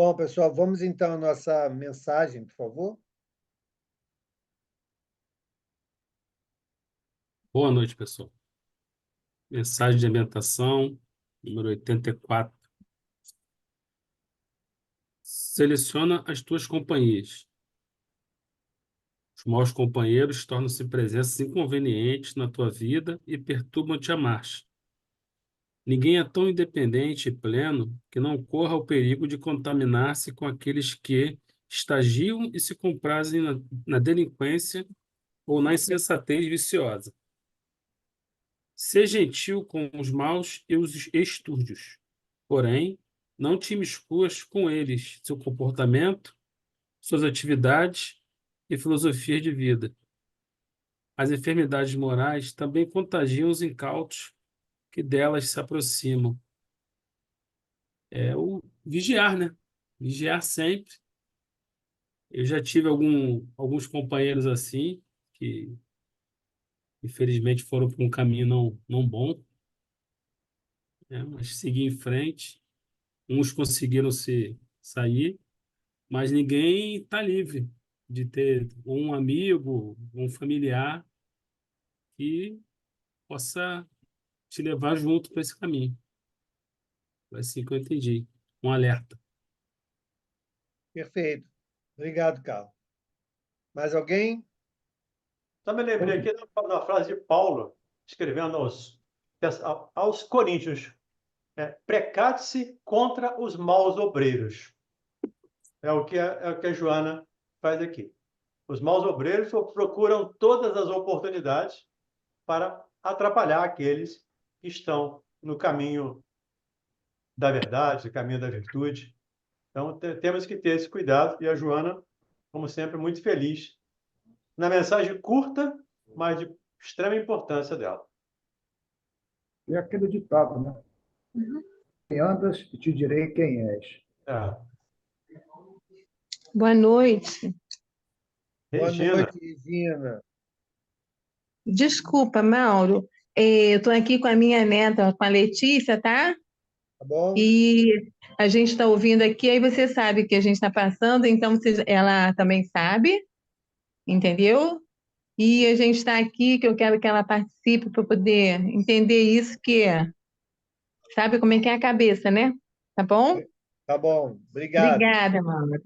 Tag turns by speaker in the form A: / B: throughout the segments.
A: Bom, pessoal, vamos então à nossa mensagem, por favor.
B: Boa noite, pessoal. Mensagem de ambientação, número 84. Seleciona as tuas companhias. Os maus companheiros tornam-se presenças inconvenientes na tua vida e perturbam-te a marcha. Ninguém é tão independente e pleno que não corra o perigo de contaminar-se com aqueles que estagiam e se comprazem na delinquência ou na insensatez viciosa. Ser gentil com os maus e os estúrdios. Porém, não te imiscuas com eles, seu comportamento, suas atividades e filosofia de vida. As enfermidades morais também contagiam os incautos que delas se aproximam. É o vigiar, né? Vigiar sempre. Eu já tive alguns companheiros assim, que infelizmente foram por um caminho não bom, né? Mas segui em frente. Uns conseguiram se sair, mas ninguém está livre de ter um amigo, um familiar que possa te levar junto para esse caminho. Foi assim que eu entendi. Um alerta.
A: Perfeito. Obrigado, Carlos. Mais alguém?
C: Só me lembrei aqui da frase de Paulo, escrevendo aos Coríntios: precate-se contra os maus obreiros. É o que a Joana faz aqui. Os maus obreiros procuram todas as oportunidades para atrapalhar aqueles que estão no caminho da verdade, no caminho da virtude. Então, temos que ter esse cuidado. E a Joana, como sempre, muito feliz na mensagem curta, mas de extrema importância dela.
D: É aquele ditado, né? Quem andas e te direi quem és.
E: Boa noite.
A: Boa
C: Regina.
A: noite, Regina.
E: Desculpa, Mauro. Eu estou aqui com a minha neta, com a Letícia, tá?
A: Tá bom?
E: E a gente está ouvindo aqui, aí você sabe que a gente está passando, então ela também sabe, entendeu? E a gente está aqui, que eu quero que ela participe para poder entender isso, que sabe como é que é a cabeça, né? Tá bom?
A: Tá bom. Obrigado.
E: Obrigada, Mauro.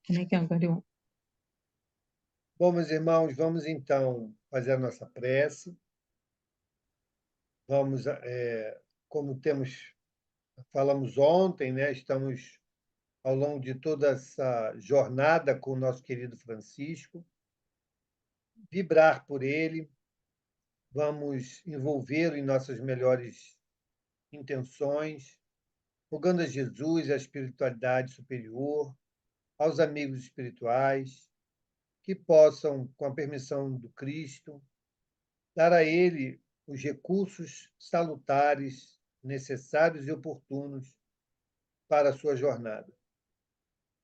E: Como é que é agora?
A: Bom, meus irmãos, vamos então fazer a nossa prece. Vamos, como falamos ontem, né? Estamos ao longo de toda essa jornada com o nosso querido Francisco, vibrar por ele, vamos envolvê-lo em nossas melhores intenções, rogando a Jesus, a espiritualidade superior, aos amigos espirituais, que possam, com a permissão do Cristo, dar a ele os recursos salutares, necessários e oportunos para a sua jornada.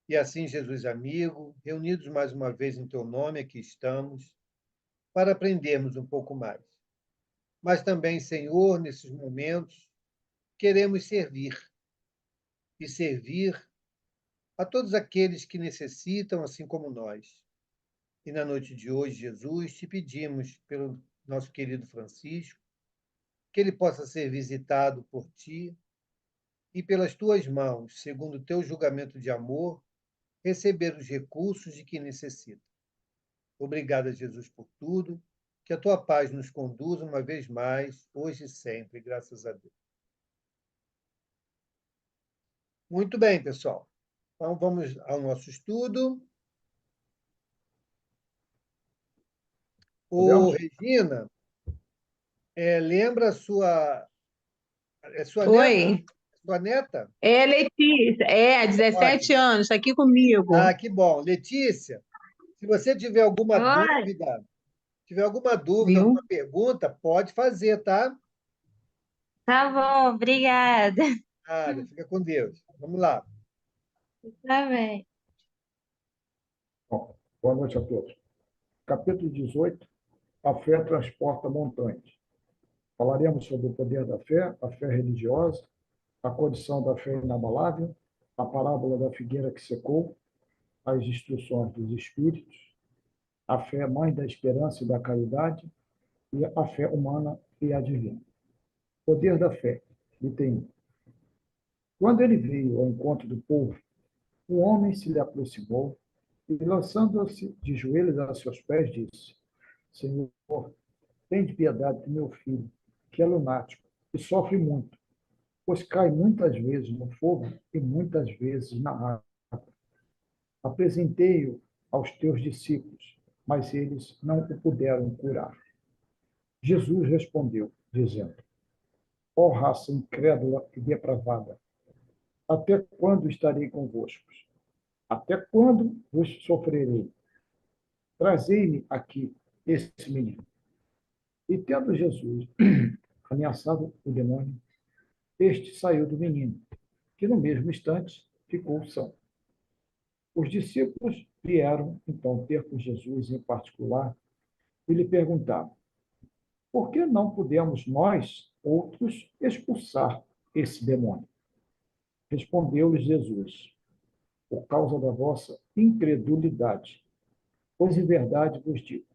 A: E assim, Jesus amigo, reunidos mais uma vez em teu nome, aqui estamos, para aprendermos um pouco mais. Mas também, Senhor, nesses momentos, queremos servir. E servir a todos aqueles que necessitam, assim como nós. E na noite de hoje, Jesus, te pedimos, pelo nosso querido Francisco, que ele possa ser visitado por ti e pelas tuas mãos, segundo o teu julgamento de amor, receber os recursos de que necessita. Obrigado, Jesus, por tudo. Que a tua paz nos conduza uma vez mais, hoje e sempre, graças a Deus. Muito bem, pessoal. Então, vamos ao nosso estudo. Regina, lembra a sua neta?
E: Oi,
A: Sua neta?
E: é Letícia, 17
A: Ótimo.
E: anos, está aqui comigo.
A: Ah, que bom. Letícia, se você tiver alguma
E: Oi.
A: dúvida,
E: Viu?
A: alguma pergunta, pode fazer, tá?
F: Tá bom, obrigada.
A: Nada, fica com Deus. Vamos lá.
F: Tá bem.
D: Bom, boa noite a todos. Capítulo 18, a fé transporta montanhas. Falaremos sobre o poder da fé, a fé religiosa, a condição da fé inabalável a parábola da figueira que secou, as instruções dos Espíritos, a fé mãe da esperança e da caridade, e a fé humana e a divina. Poder da fé, item 1. Quando ele veio ao encontro do povo, um homem se lhe aproximou e, lançando-se de joelhos a seus pés, disse: Senhor, tende piedade do meu filho, que é lunático e sofre muito, pois cai muitas vezes no fogo e muitas vezes na água. Apresentei-o aos teus discípulos, mas eles não o puderam curar. Jesus respondeu, dizendo: Ó raça incrédula e depravada, até quando estarei convosco? Até quando vos sofrerei? Trazei-me aqui esse menino. E tendo Jesus ameaçado o demônio, este saiu do menino, que no mesmo instante ficou são. Os discípulos vieram então ter com Jesus em particular e lhe perguntaram: por que não podemos nós, outros, expulsar esse demônio? Respondeu-lhes Jesus: por causa da vossa incredulidade. Pois em verdade vos digo,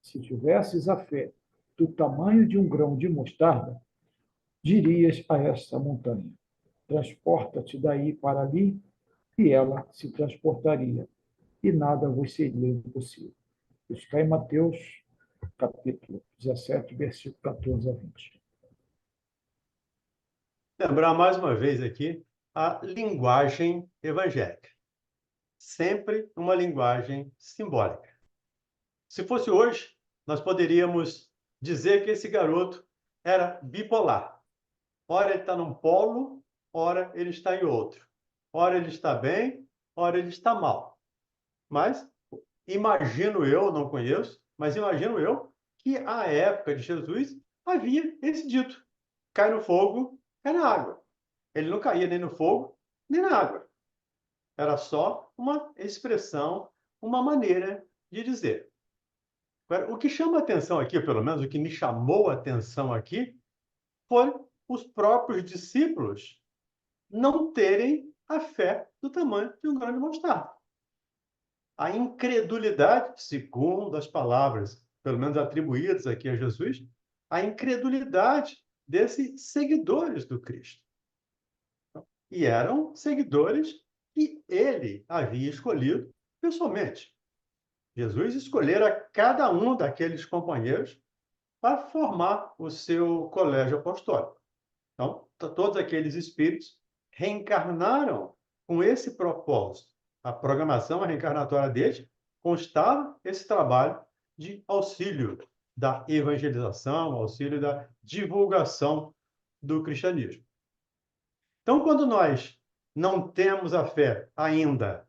D: se tivesses a fé do tamanho de um grão de mostarda, dirias a esta montanha: transporta-te daí para ali, e ela se transportaria, e nada vos seria impossível. Isso está em Mateus, capítulo 17, versículo 14 a 20.
C: Lembrar mais uma vez aqui a linguagem evangélica. Sempre uma linguagem simbólica. Se fosse hoje, nós poderíamos dizer que esse garoto era bipolar. Ora ele está num polo, ora ele está em outro. Ora ele está bem, ora ele está mal. Mas imagino eu, não conheço, mas imagino eu que à época de Jesus havia esse dito: cai no fogo, cai na água. Ele não caía nem no fogo, nem na água. Era só uma expressão, uma maneira de dizer. Agora, o que chama a atenção aqui, pelo menos o que me chamou a atenção aqui, foi os próprios discípulos não terem a fé do tamanho de um grão de mostarda. A incredulidade, segundo as palavras, pelo menos atribuídas aqui a Jesus, a incredulidade desses seguidores do Cristo. E eram seguidores que ele havia escolhido pessoalmente. Jesus escolhera cada um daqueles companheiros para formar o seu colégio apostólico. Então, todos aqueles espíritos reencarnaram com esse propósito. A programação reencarnatória deles constava esse trabalho de auxílio da evangelização, auxílio da divulgação do cristianismo. Então, quando nós não temos a fé ainda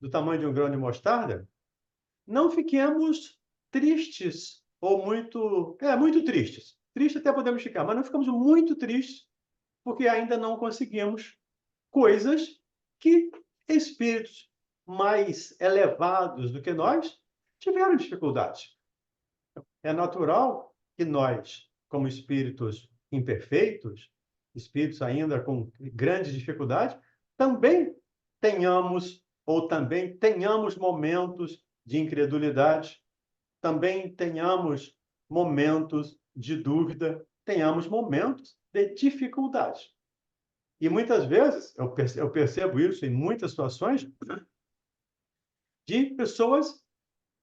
C: do tamanho de um grão de mostarda, não fiquemos tristes ou muito tristes. Triste até podemos ficar, mas não ficamos muito tristes porque ainda não conseguimos coisas que espíritos mais elevados do que nós tiveram dificuldades. É natural que nós, como espíritos imperfeitos, espíritos ainda com grandes dificuldades, também tenhamos momentos de incredulidade, também tenhamos momentos de dúvida, tenhamos momentos de dificuldade. E muitas vezes, eu percebo isso em muitas situações, de pessoas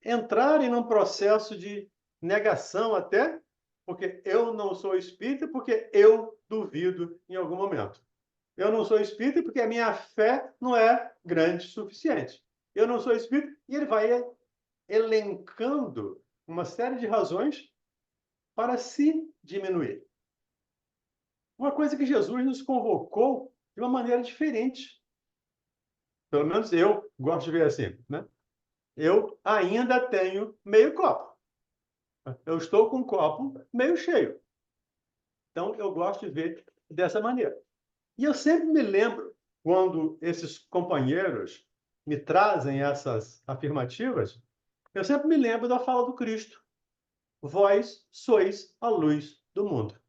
C: entrarem num processo de negação até, porque eu não sou espírita, porque eu duvido em algum momento. Eu não sou espírita porque a minha fé não é grande o suficiente. Eu não sou espírita, e ele vai elencando uma série de razões para se diminuir. Uma coisa que Jesus nos convocou de uma maneira diferente. Pelo menos eu gosto de ver assim, né? Eu ainda tenho meio copo. Eu estou com o copo meio cheio. Então, eu gosto de ver dessa maneira. E eu sempre me lembro, quando esses companheiros me trazem essas afirmativas, eu sempre me lembro da fala do Cristo. Vós sois a luz do mundo.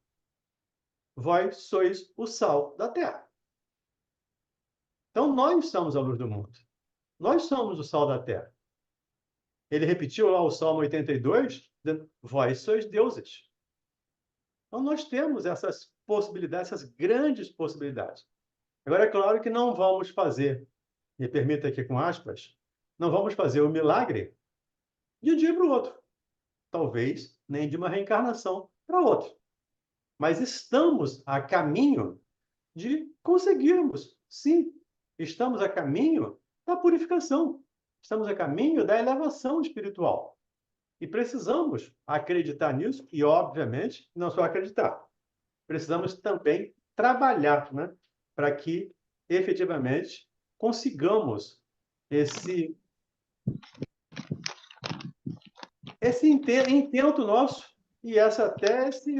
C: Vós sois o sal da terra. Então, nós somos a luz do mundo. Nós somos o sal da terra. Ele repetiu lá o Salmo 82, dizendo, vós sois deuses. Então, nós temos essas possibilidades, essas grandes possibilidades. Agora, é claro que não vamos fazer, me permita aqui com aspas, não vamos fazer o milagre de um dia para o outro. Talvez nem de uma reencarnação para outra. Mas estamos a caminho de conseguirmos, sim, estamos a caminho da purificação, estamos a caminho da elevação espiritual. E precisamos acreditar nisso e, obviamente, não só acreditar, precisamos também trabalhar, né, para que efetivamente consigamos esse intento nosso e até esse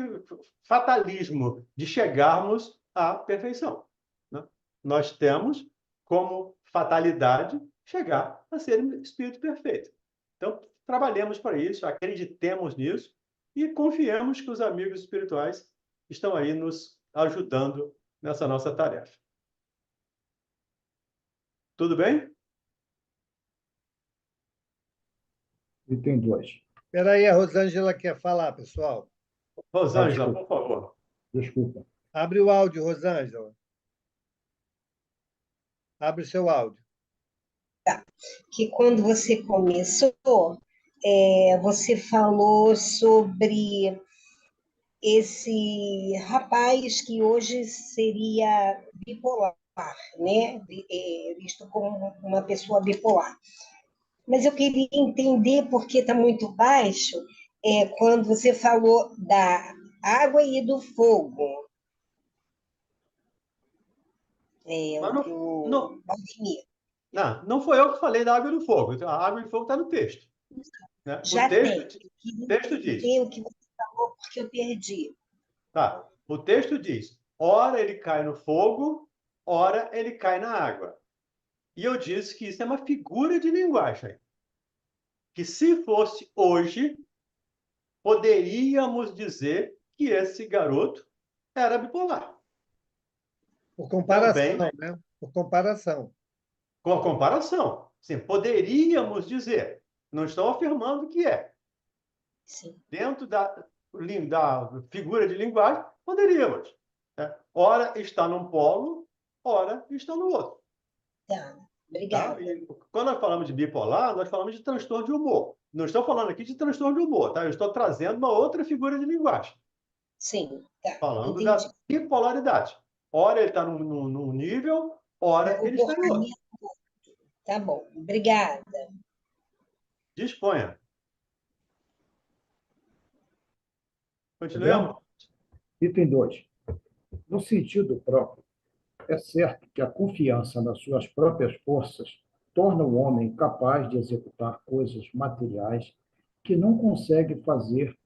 C: fatalismo de chegarmos à perfeição, né? Nós temos como fatalidade chegar a ser um espírito perfeito. Então, trabalhemos para isso, acreditemos nisso e confiemos que os amigos espirituais estão aí nos ajudando nessa nossa tarefa. Tudo bem?
D: Item 2.
A: Espera aí, a Rosângela quer falar, pessoal.
C: Rosângela,
D: desculpa.
C: por favor.
D: Desculpa.
A: Abre o áudio, Rosângela. Abre o seu áudio.
G: Que quando você começou, você falou sobre esse rapaz que hoje seria bipolar, né? Visto como uma pessoa bipolar. Mas eu queria entender, porque está muito baixo, quando você falou da água e do fogo.
C: Mas não,
G: Valdemir.
C: não foi eu que falei da água e do fogo. A água e o fogo está no texto, né?
G: Já
C: O texto diz.
G: Tem o que você falou, porque eu perdi.
C: Tá. O texto diz: ora ele cai no fogo, ora ele cai na água. E eu disse que isso é uma figura de linguagem. Que se fosse hoje, poderíamos dizer que esse garoto era bipolar.
A: Por comparação,
C: Também,
A: né? Por comparação.
C: com a comparação. Sim, poderíamos dizer. Não estou afirmando que é.
G: Sim.
C: Dentro da figura de linguagem, poderíamos, né? Ora está num polo, ora está no outro.
G: Tá,
C: Tá?
G: obrigada.
C: E quando nós falamos de bipolar, nós falamos de transtorno de humor. Não estou falando aqui de transtorno de humor, tá? Eu estou trazendo uma outra figura de linguagem,
G: Sim, tá,
C: falando
G: entendi.
C: da bipolaridade. Ora ele está num nível, ora ele está em outro.
G: Tá bom, obrigada.
C: Disponha. Continuemos?
D: Item 2. No sentido próprio, é certo que a confiança nas suas próprias forças torna o homem capaz de executar coisas materiais que não consegue fazer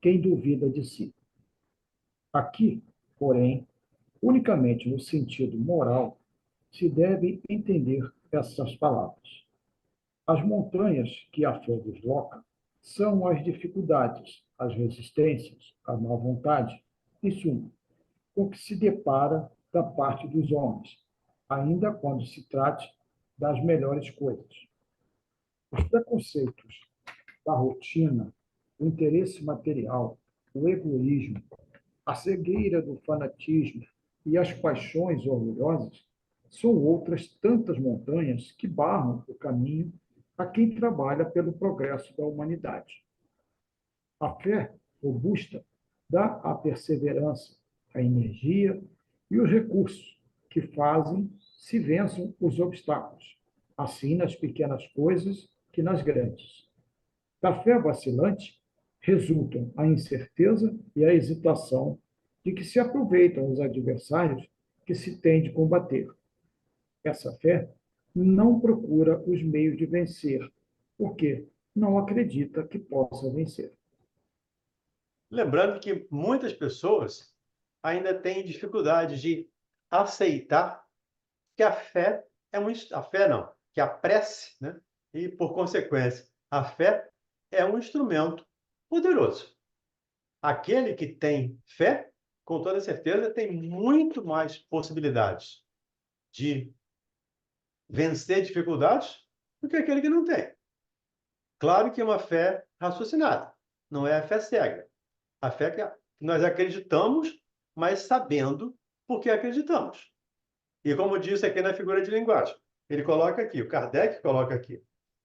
D: quem duvida de si. Aqui, porém, unicamente no sentido moral, se deve entender essas palavras. As montanhas que a fé desloca são as dificuldades, as resistências, a má vontade, em suma, com que se depara da parte dos homens, ainda quando se trate das melhores coisas. Os preconceitos da rotina, o interesse material, o egoísmo, a cegueira do fanatismo e as paixões orgulhosas são outras tantas montanhas que barram o caminho a quem trabalha pelo progresso da humanidade. A fé robusta dá a perseverança, a energia e os recursos que fazem se vençam os obstáculos, assim nas pequenas coisas que nas grandes. Da fé vacilante resultam a incerteza e a hesitação de que se aproveitam os adversários que se tem de combater. Essa fé não procura os meios de vencer, porque não acredita que possa vencer.
C: Lembrando que muitas pessoas ainda têm dificuldade de aceitar que a fé que a prece, né? E por consequência, a fé é um instrumento poderoso. Aquele que tem fé, com toda certeza, tem muito mais possibilidades de vencer dificuldades do que aquele que não tem. Claro que é uma fé raciocinada, não é a fé cega. A fé que nós acreditamos, mas sabendo por que acreditamos. E como disse aqui na figura de linguagem, ele coloca aqui, o Kardec coloca aqui,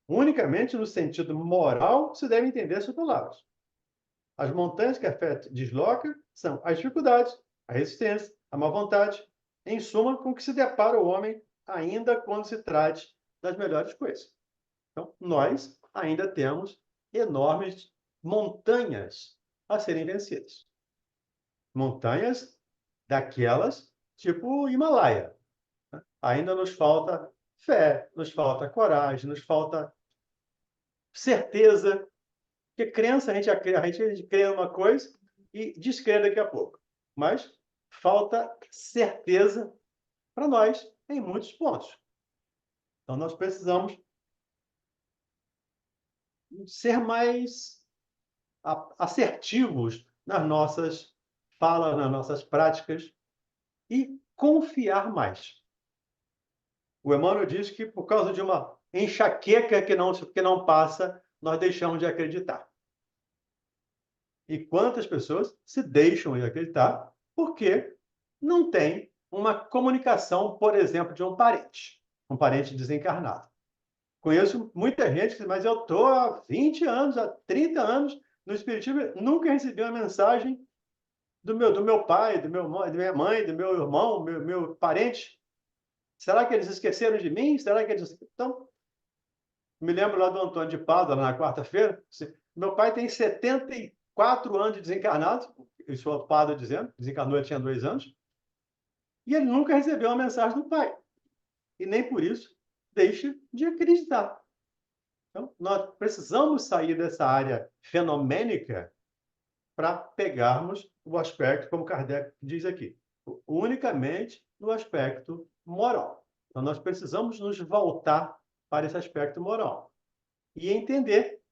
C: unicamente no sentido moral se deve entender essas palavras. As montanhas que a fé desloca são as dificuldades, a resistência, a má vontade, em suma, com que se depara o homem ainda quando se trate das melhores coisas. Então, nós ainda temos enormes montanhas a serem vencidas. Montanhas daquelas tipo Himalaia. Ainda nos falta fé, nos falta coragem, nos falta certeza. Porque crença, a gente crê numa coisa e descrê daqui a pouco. Mas falta certeza para nós em muitos pontos. Então, nós precisamos ser mais assertivos nas nossas falas, nas nossas práticas e confiar mais. O Emmanuel diz que por causa de uma enxaqueca que não passa, nós deixamos de acreditar. E quantas pessoas se deixam de acreditar porque não tem uma comunicação, por exemplo, de um parente desencarnado. Conheço muita gente que diz, mas eu estou há 20 anos, há 30 anos no Espiritismo, nunca recebi uma mensagem do meu pai, da minha mãe, do meu irmão, meu parente. Será que eles esqueceram de mim? Será que eles... Então, me lembro lá do Antônio de Pádua, na quarta-feira. Meu pai tem 74 anos de desencarnado, isso é o Pádua dizendo, desencarnou, ele tinha 2 anos, e ele nunca recebeu uma mensagem do pai. E nem por isso deixa de acreditar. Então, nós precisamos sair dessa área fenomênica para pegarmos o aspecto, como Kardec diz aqui, unicamente no aspecto moral. Então, nós precisamos nos voltar para esse aspecto moral e entender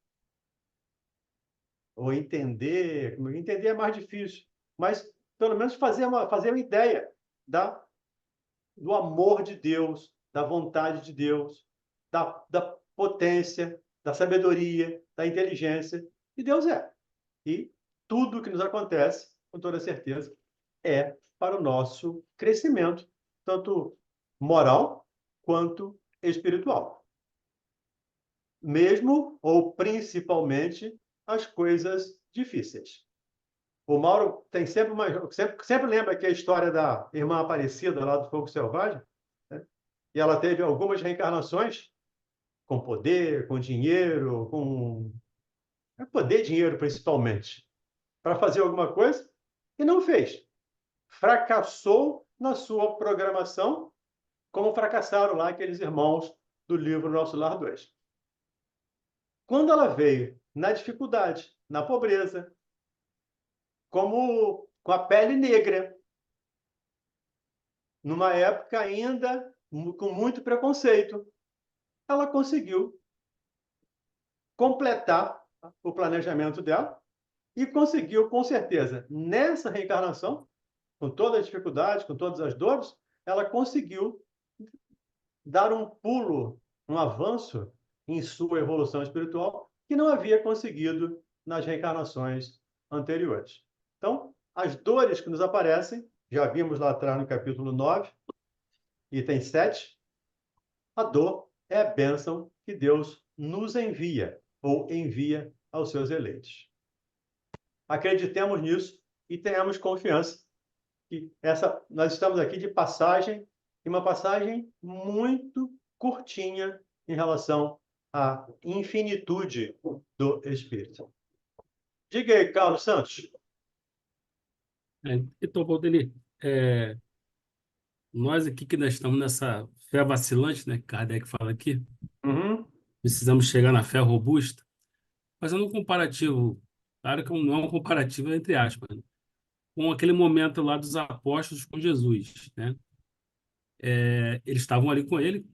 C: é mais difícil, mas pelo menos fazer uma ideia do amor de Deus, da vontade de Deus, da potência, da sabedoria, da inteligência que Deus é. E tudo o que nos acontece, com toda certeza, é para o nosso crescimento, tanto moral quanto espiritual. Mesmo ou principalmente as coisas difíceis. O Mauro tem sempre lembra que a história da irmã Aparecida lá do Fogo Selvagem, né? E ela teve algumas reencarnações com poder, com dinheiro, com poder e dinheiro principalmente, para fazer alguma coisa e não fez. Fracassou na sua programação, como fracassaram lá aqueles irmãos do livro Nosso Lar 2. Quando ela veio na dificuldade, na pobreza, como com a pele negra, numa época ainda com muito preconceito, ela conseguiu completar o planejamento dela e conseguiu, com certeza, nessa reencarnação, com todas as dificuldades, com todas as dores, ela conseguiu dar um pulo, um avanço em sua evolução espiritual que não havia conseguido nas reencarnações anteriores. Então, as dores que nos aparecem, já vimos lá atrás no capítulo 9, item 7, a dor é a bênção que Deus nos envia, ou envia aos seus eleitos. Acreditemos nisso e tenhamos confiança que nós estamos aqui de passagem, e uma passagem muito curtinha em relação à infinitude do Espírito. Diga aí, Carlos Santos.
B: Então, Valdeli, nós aqui que nós estamos nessa fé vacilante, né, que Kardec fala aqui, precisamos chegar na fé robusta, fazendo um comparativo, claro que não é um comparativo entre aspas, né, com aquele momento lá dos apóstolos com Jesus, né? Eles estavam ali com ele,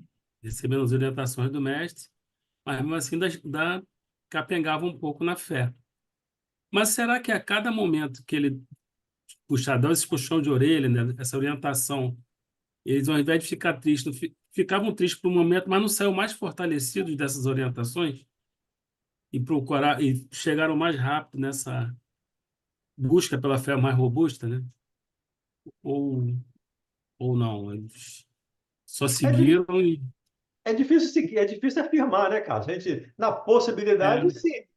B: recebendo as orientações do mestre, mas mesmo assim capengavam um pouco na fé. Mas será que a cada momento que ele dá esse puxão de orelha, né, essa orientação, eles, ao invés de ficar tristes, ficavam tristes por um momento, mas não saiu mais fortalecidos dessas orientações e chegaram mais rápido nessa busca pela fé mais robusta, né? Ou, ou não, eles só
C: É, di-
B: seguiram e
C: é difícil seguir, é difícil afirmar, né, Carlos? A gente, na possibilidade,
B: é,
C: sim.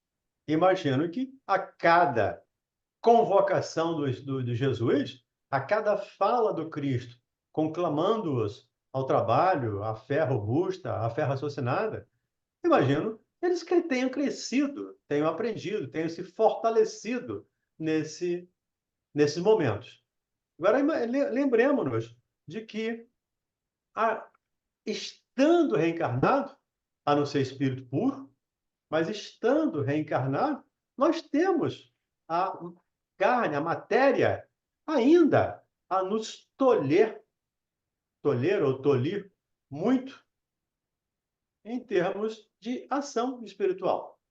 C: Imagino que a cada convocação de Jesus, a cada fala do Cristo, conclamando-os ao trabalho, à fé robusta, à fé raciocinada, imagino eles que tenham crescido, tenham aprendido, tenham se fortalecido nesses momentos. Agora, lembremos-nos de que, a- estando reencarnado, a não ser espírito puro, mas estando reencarnado, nós temos a carne, a matéria, ainda a nos tolher ou tolir muito em termos de ação espiritual.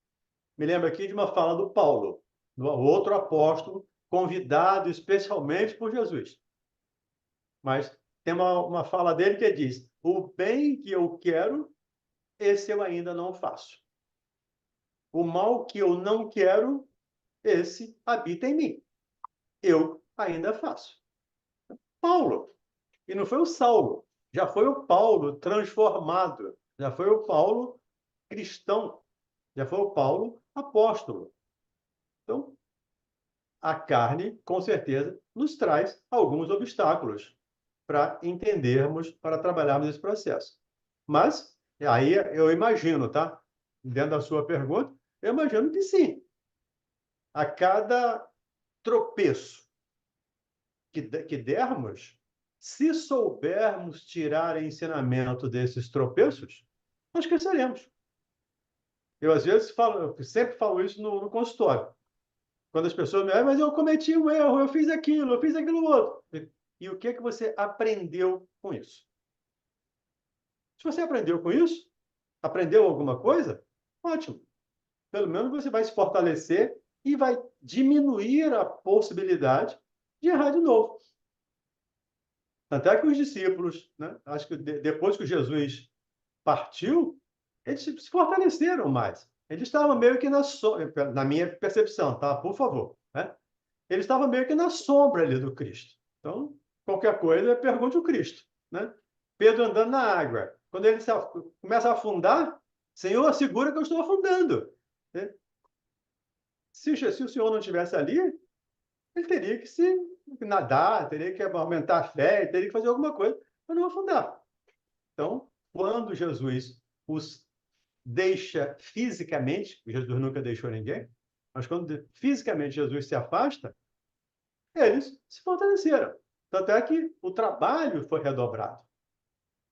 C: Me lembro aqui de uma fala do Paulo, do outro apóstolo, convidado especialmente por Jesus. Mas tem uma fala dele que diz: o bem que eu quero, esse eu ainda não faço. O mal que eu não quero, esse habita em mim. Eu ainda faço. Paulo. E não foi o Saulo. Já foi o Paulo transformado. Já foi o Paulo cristão. Já foi o Paulo apóstolo. Então, a carne, com certeza, nos traz alguns obstáculos para entendermos, para trabalharmos esse processo. Mas, aí eu imagino, tá? Dentro da sua pergunta, eu imagino que sim. A cada tropeço que dermos, se soubermos tirar ensinamento desses tropeços, nós cresceremos. Eu, às vezes, eu sempre falo isso no consultório. Quando as pessoas me dizem, mas eu cometi um erro, eu fiz aquilo outro. E o que é que você aprendeu com isso? Se você aprendeu com isso, aprendeu alguma coisa, ótimo. Pelo menos você vai se fortalecer e vai diminuir a possibilidade de errar de novo. Até que os discípulos, né, acho que depois que Jesus partiu, eles se fortaleceram mais. Eles estavam meio que na minha percepção, tá? Por favor, né? Eles estavam meio que na sombra ali do Cristo. Então, qualquer coisa, pergunte o Cristo, né? Pedro andando na água. Quando ele começa a afundar, Senhor, segura que eu estou afundando. Né? Se o Senhor não estivesse ali, ele teria que se nadar, teria que aumentar a fé, teria que fazer alguma coisa para não afundar. Então, quando Jesus os deixa fisicamente, Jesus nunca deixou ninguém, mas quando fisicamente Jesus se afasta, eles se fortaleceram. Tanto é que o trabalho foi redobrado.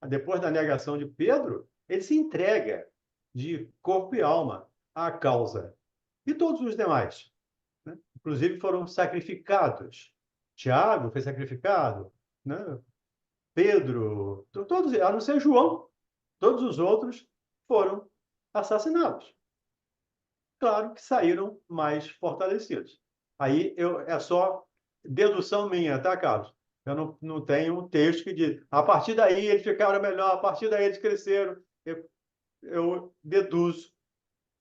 C: Depois da negação de Pedro, ele se entrega de corpo e alma à causa. E todos os demais, né? Inclusive foram sacrificados. Tiago foi sacrificado, né? Pedro, todos, a não ser João, todos os outros foram assassinados. Claro que saíram mais fortalecidos. Aí é só dedução minha, tá, Carlos? Eu não tenho um texto que diz, a partir daí eles ficaram melhor, a partir daí eles cresceram. Eu deduzo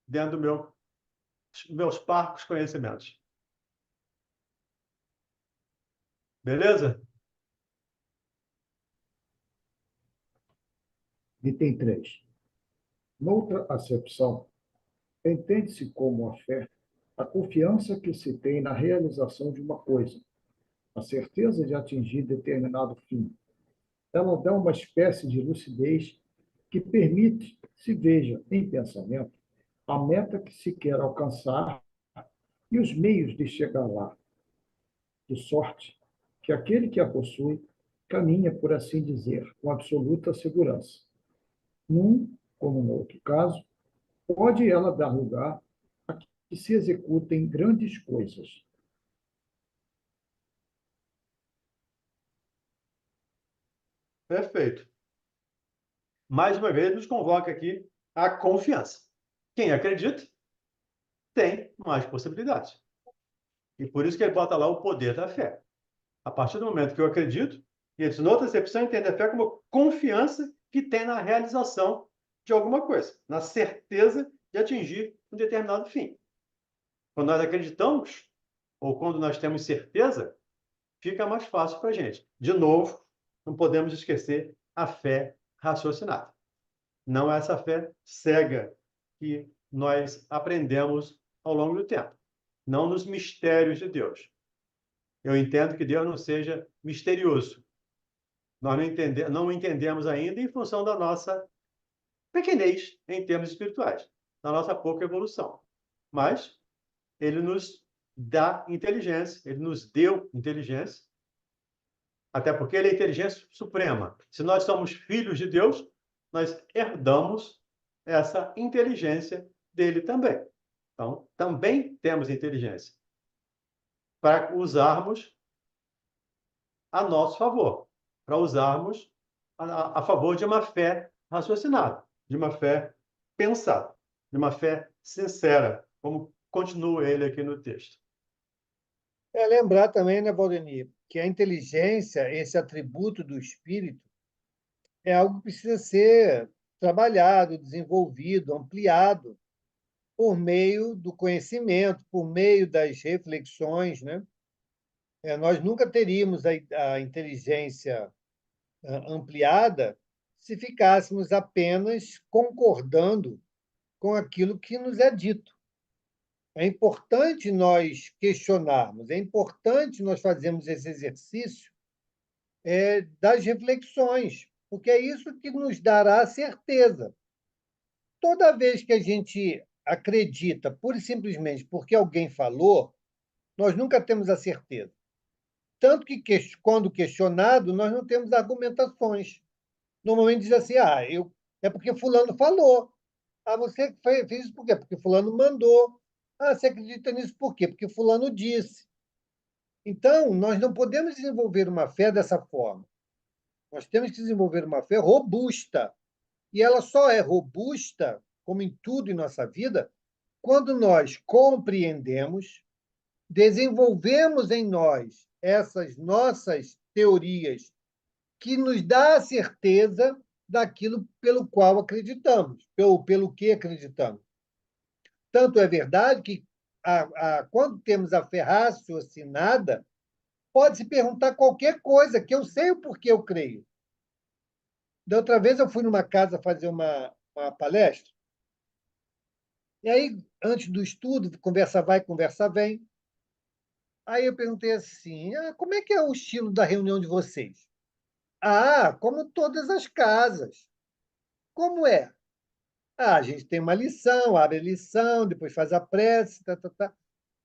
C: dentro meus parcos conhecimentos. Beleza?
D: Item 3. Noutra acepção, entende-se como a fé a confiança que se tem na realização de uma coisa, a certeza de atingir determinado fim. Ela dá uma espécie de lucidez que permite se veja em pensamento a meta que se quer alcançar e os meios de chegar lá, de sorte que aquele que a possui caminha, por assim dizer, com absoluta segurança. Num, como no outro caso, pode ela dar lugar a que se executem grandes coisas.
C: Perfeito. Mais uma vez, nos convoca aqui a confiança. Quem acredita tem mais possibilidades. E por isso que ele bota lá o poder da fé. A partir do momento que eu acredito, E eles, noutra acepção, entendem a fé como confiança que tem na realização de alguma coisa, na certeza de atingir um determinado fim. Quando nós acreditamos, ou quando nós temos certeza, fica mais fácil para a gente. De novo, não podemos esquecer a fé raciocinada. Não é essa fé cega que nós aprendemos ao longo do tempo. Não nos mistérios de Deus. Eu entendo que Deus não seja misterioso. Nós não entendemos ainda em função da nossa pequenez em termos espirituais, da nossa pouca evolução. Mas ele nos dá inteligência, ele nos deu inteligência, até porque ele é a inteligência suprema. Se nós somos filhos de Deus, nós herdamos essa inteligência dele também. Então, também temos inteligência para usarmos a nosso favor, para usarmos a favor de uma fé raciocinada, de uma fé pensada, de uma fé sincera, como continua ele aqui no texto.
A: É lembrar também, né, Valdemir, que a inteligência, esse atributo do espírito, é algo que precisa ser trabalhado, desenvolvido, ampliado por meio do conhecimento, por meio das reflexões, né? Nós nunca teríamos a inteligência ampliada se ficássemos apenas concordando com aquilo que nos é dito. É importante nós questionarmos, é importante nós fazermos esse exercício das reflexões, porque é isso que nos dará certeza. Toda vez que a gente acredita, pura e simplesmente porque alguém falou, nós nunca temos a certeza. Tanto que, quando questionado, nós não temos argumentações. Normalmente diz assim, é porque fulano falou. Você fez isso por quê? Porque fulano mandou. Você acredita nisso por quê? Porque fulano disse. Então, nós não podemos desenvolver uma fé dessa forma. Nós temos que desenvolver uma fé robusta. E ela só é robusta, como em tudo em nossa vida, quando nós compreendemos, desenvolvemos em nós essas nossas teorias que nos dá a certeza daquilo pelo qual acreditamos, pelo que acreditamos. Tanto é verdade que, quando temos a fé raciocinada, pode-se perguntar qualquer coisa, que eu sei o porquê eu creio. Da outra vez eu fui numa casa fazer uma palestra, e aí, antes do estudo, conversa vai, conversa vem. Aí eu perguntei assim: como é que é o estilo da reunião de vocês? Como todas as casas. Como é? A gente tem uma lição, abre a lição, depois faz a prece, tá, tá, tá.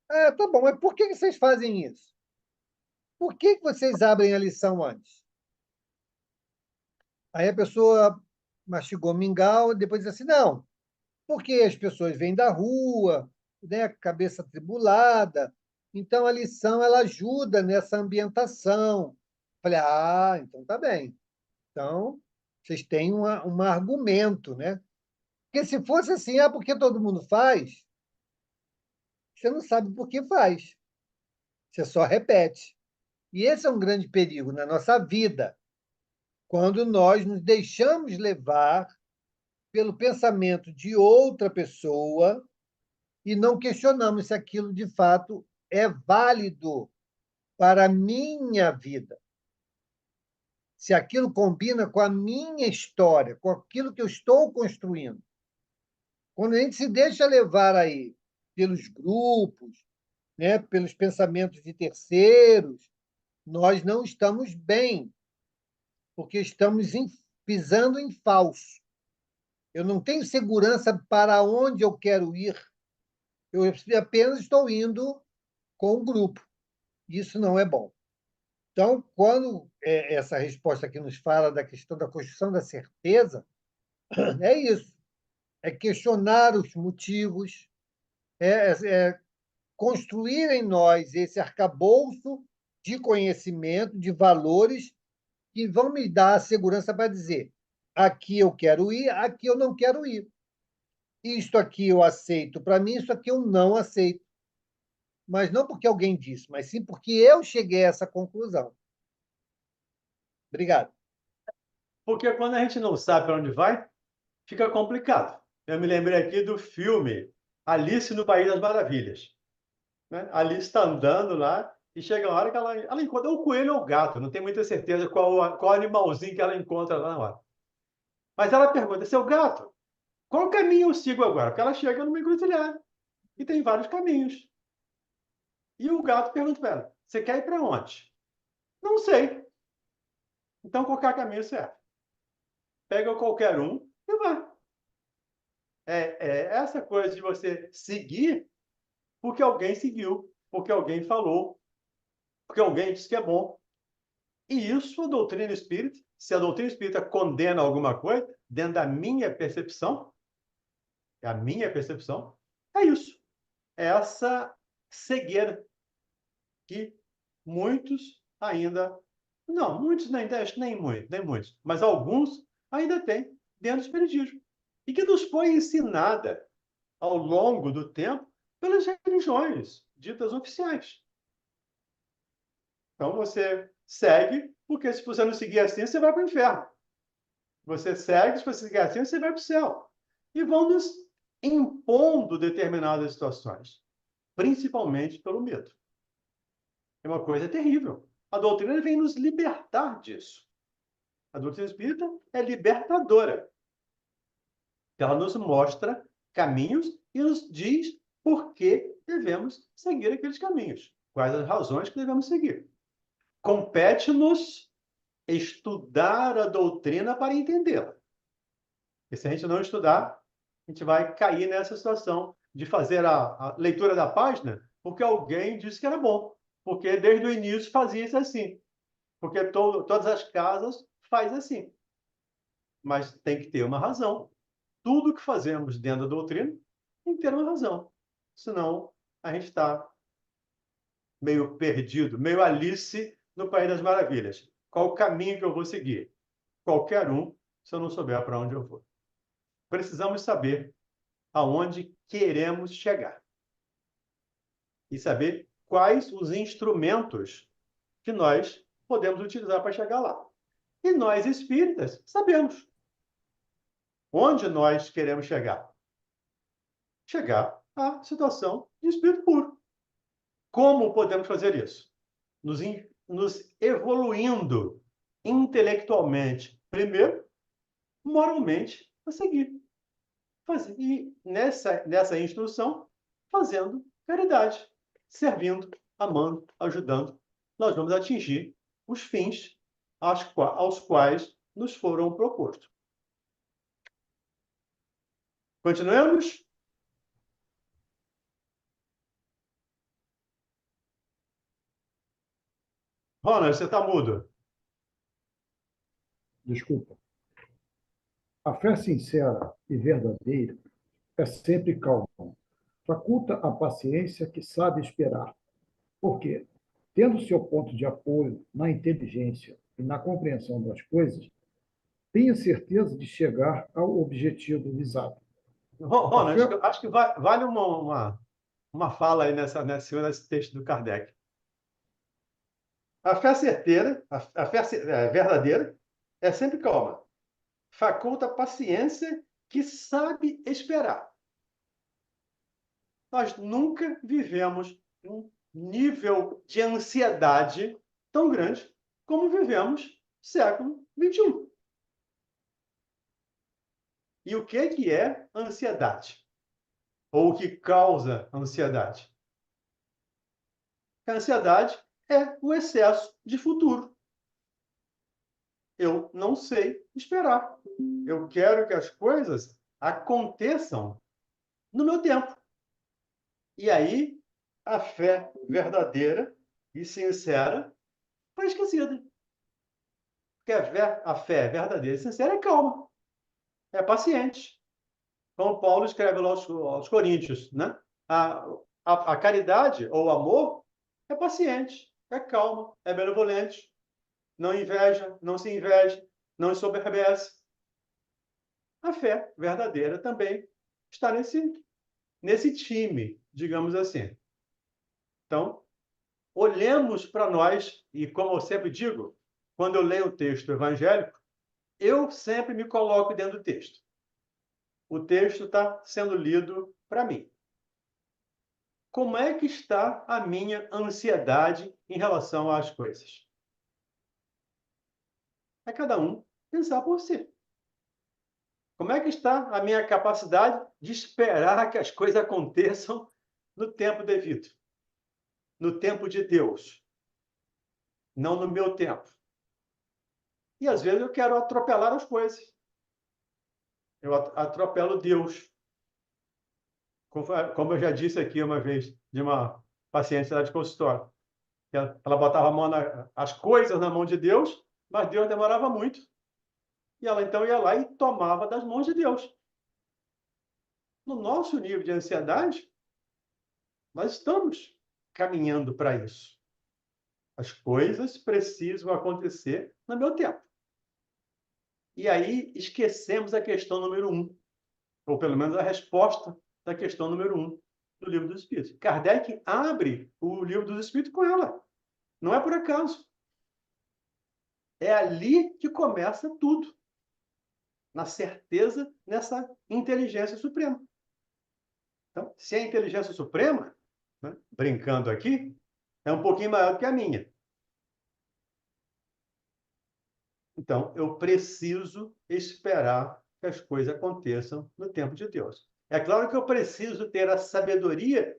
A: Tá bom, mas por que vocês fazem isso? Por que vocês abrem a lição antes? Aí a pessoa mastigou mingau, depois disse assim: não, porque as pessoas vêm da rua, né, cabeça atribulada, então a lição ela ajuda nessa ambientação. Falei, então tá bem. Então, vocês têm um argumento, né? Porque se fosse assim, porque todo mundo faz, você não sabe por que faz. Você só repete. E esse é um grande perigo na nossa vida, quando nós nos deixamos levar pelo pensamento de outra pessoa e não questionamos se aquilo de fato é válido para a minha vida. Se aquilo combina com a minha história, com aquilo que eu estou construindo. Quando a gente se deixa levar aí pelos grupos, né, pelos pensamentos de terceiros, nós não estamos bem, porque estamos pisando em falso. Eu não tenho segurança para onde eu quero ir, eu apenas estou indo com o grupo. Isso não é bom. Então, quando essa resposta aqui nos fala da questão da construção da certeza, é isso. É questionar os motivos, é construir em nós esse arcabouço de conhecimento, de valores, que vão me dar a segurança para dizer: aqui eu quero ir, aqui eu não quero ir. Isto aqui eu aceito para mim, isso aqui eu não aceito. Mas não porque alguém disse, mas sim porque eu cheguei a essa conclusão. Obrigado.
C: Porque quando a gente não sabe para onde vai, fica complicado. Eu me lembrei aqui do filme Alice no País das Maravilhas. Né? A Alice está andando lá e chega uma hora que ela encontra o coelho ou o gato, não tem muita certeza qual animalzinho que ela encontra lá na hora. Mas ela pergunta, seu gato, qual caminho eu sigo agora? Porque ela chega numa encruzilhada e tem vários caminhos. E o gato pergunta para ela, você quer ir para onde? Não sei. Então qualquer caminho serve. Pega qualquer um e vai. É essa coisa de você seguir porque alguém seguiu, porque alguém falou, porque alguém disse que é bom. E isso a doutrina espírita, se a doutrina espírita condena alguma coisa, dentro da minha percepção, é isso. É essa cegueira que muitos ainda, não, muitos nem muitos, mas alguns ainda têm dentro do espiritismo. E que nos foi ensinada ao longo do tempo pelas religiões ditas oficiais. Então você segue, porque se você não seguir assim, você vai para o inferno. Você segue, se você seguir assim, você vai para o céu. E vão nos impondo determinadas situações, principalmente pelo medo. É uma coisa terrível. A doutrina vem nos libertar disso. A doutrina espírita é libertadora. Ela nos mostra caminhos e nos diz por que devemos seguir aqueles caminhos. Quais as razões que devemos seguir. Compete-nos estudar a doutrina para entendê-la. E se a gente não estudar, a gente vai cair nessa situação de fazer a leitura da página porque alguém disse que era bom. Porque desde o início fazia isso assim. Porque todas as casas faz assim. Mas tem que ter uma razão. Tudo que fazemos dentro da doutrina tem que ter uma razão. Senão, a gente está meio perdido, meio Alice no País das Maravilhas. Qual o caminho que eu vou seguir? Qualquer um, se eu não souber para onde eu vou. Precisamos saber aonde queremos chegar. E saber quais os instrumentos que nós podemos utilizar para chegar lá. E nós, espíritas, sabemos onde nós queremos chegar. Chegar à situação de espírito puro. Como podemos fazer isso? Nos evoluindo intelectualmente, primeiro, moralmente, a seguir. E nessa instrução, fazendo caridade, servindo, amando, ajudando, nós vamos atingir os fins aos quais nos foram propostos. Continuemos? Ronald, você está mudo.
D: Desculpa. A fé sincera e verdadeira é sempre calma. Faculta a paciência que sabe esperar. Porque, tendo seu ponto de apoio na inteligência e na compreensão das coisas, tenha certeza de chegar ao objetivo visado.
C: Ronald, acho que vale uma fala aí nesse texto do Kardec. A fé certeira, a fé verdadeira, é sempre calma. Faculta paciência que sabe esperar. Nós nunca vivemos um nível de ansiedade tão grande como vivemos no século XXI. E o que é ansiedade? Ou o que causa ansiedade? A ansiedade é o excesso de futuro. Eu não sei esperar. Eu quero que as coisas aconteçam no meu tempo. E aí, a fé verdadeira e sincera foi esquecida. Porque a fé verdadeira e sincera é calma, é paciente. Como Paulo escreve lá aos Coríntios, né? A caridade ou o amor é paciente, é calma, é benevolente, não inveja, não se inveja, não ensoberbece. A fé verdadeira também está nesse time, digamos assim. Então, olhemos para nós, e como eu sempre digo, quando eu leio o texto evangélico, eu sempre me coloco dentro do texto. O texto está sendo lido para mim. Como é que está a minha ansiedade em relação às coisas? É cada um pensar por si. Como é que está a minha capacidade de esperar que as coisas aconteçam no tempo devido? No tempo de Deus, não no meu tempo. E às vezes eu quero atropelar as coisas. Eu atropelo Deus. Como eu já disse aqui uma vez, de uma paciente lá de consultório. Ela botava as coisas na mão de Deus, mas Deus demorava muito. E ela então ia lá e tomava das mãos de Deus. No nosso nível de ansiedade, nós estamos caminhando para isso. As coisas precisam acontecer no meu tempo. E aí esquecemos a questão número 1, ou pelo menos a resposta da questão número 1 do Livro dos Espíritos. Kardec abre o Livro dos Espíritos com ela. Não é por acaso. É ali que começa tudo. Na certeza, nessa inteligência suprema. Então, se a inteligência suprema, né, brincando aqui, é um pouquinho maior do que a minha. Então, eu preciso esperar que as coisas aconteçam no tempo de Deus. É claro que eu preciso ter a sabedoria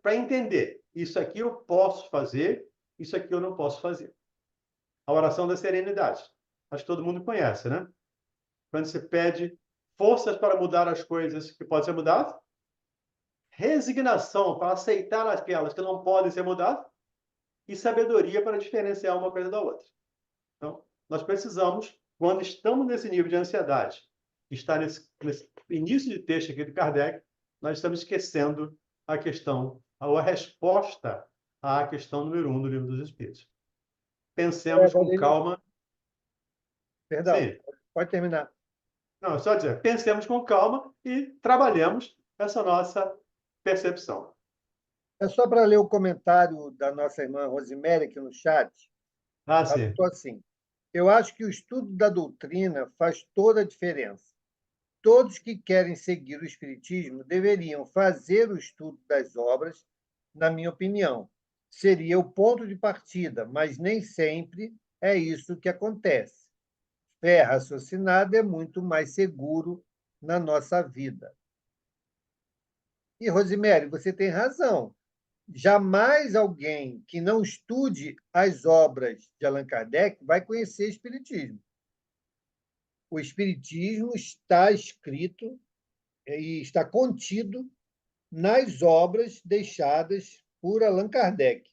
C: para entender. Isso aqui eu posso fazer, isso aqui eu não posso fazer. A oração da serenidade. Acho que todo mundo conhece, né? Quando você pede forças para mudar as coisas que podem ser mudadas, resignação para aceitar aquelas que não podem ser mudadas e sabedoria para diferenciar uma coisa da outra. Então, nós precisamos, quando estamos nesse nível de ansiedade, está nesse início de texto aqui de Kardec, nós estamos esquecendo a questão, ou a resposta à questão número 1 do Livro dos Espíritos. Pensemos com calma.
A: Perdão,
C: Sim.
A: pode terminar.
C: Não, só dizer, pensemos com calma e trabalhemos essa nossa percepção.
A: É só para ler o comentário da nossa irmã Rosemary aqui no chat.
C: Ah,
A: Ela
C: sim.
A: botou assim: eu acho que o estudo da doutrina faz toda a diferença. Todos que querem seguir o Espiritismo deveriam fazer o estudo das obras, na minha opinião. Seria o ponto de partida, mas nem sempre é isso que acontece. Fé raciocinada é muito mais seguro na nossa vida. E, Rosemary, você tem razão. Jamais alguém que não estude as obras de Allan Kardec vai conhecer Espiritismo. O Espiritismo está escrito e está contido nas obras deixadas por Allan Kardec.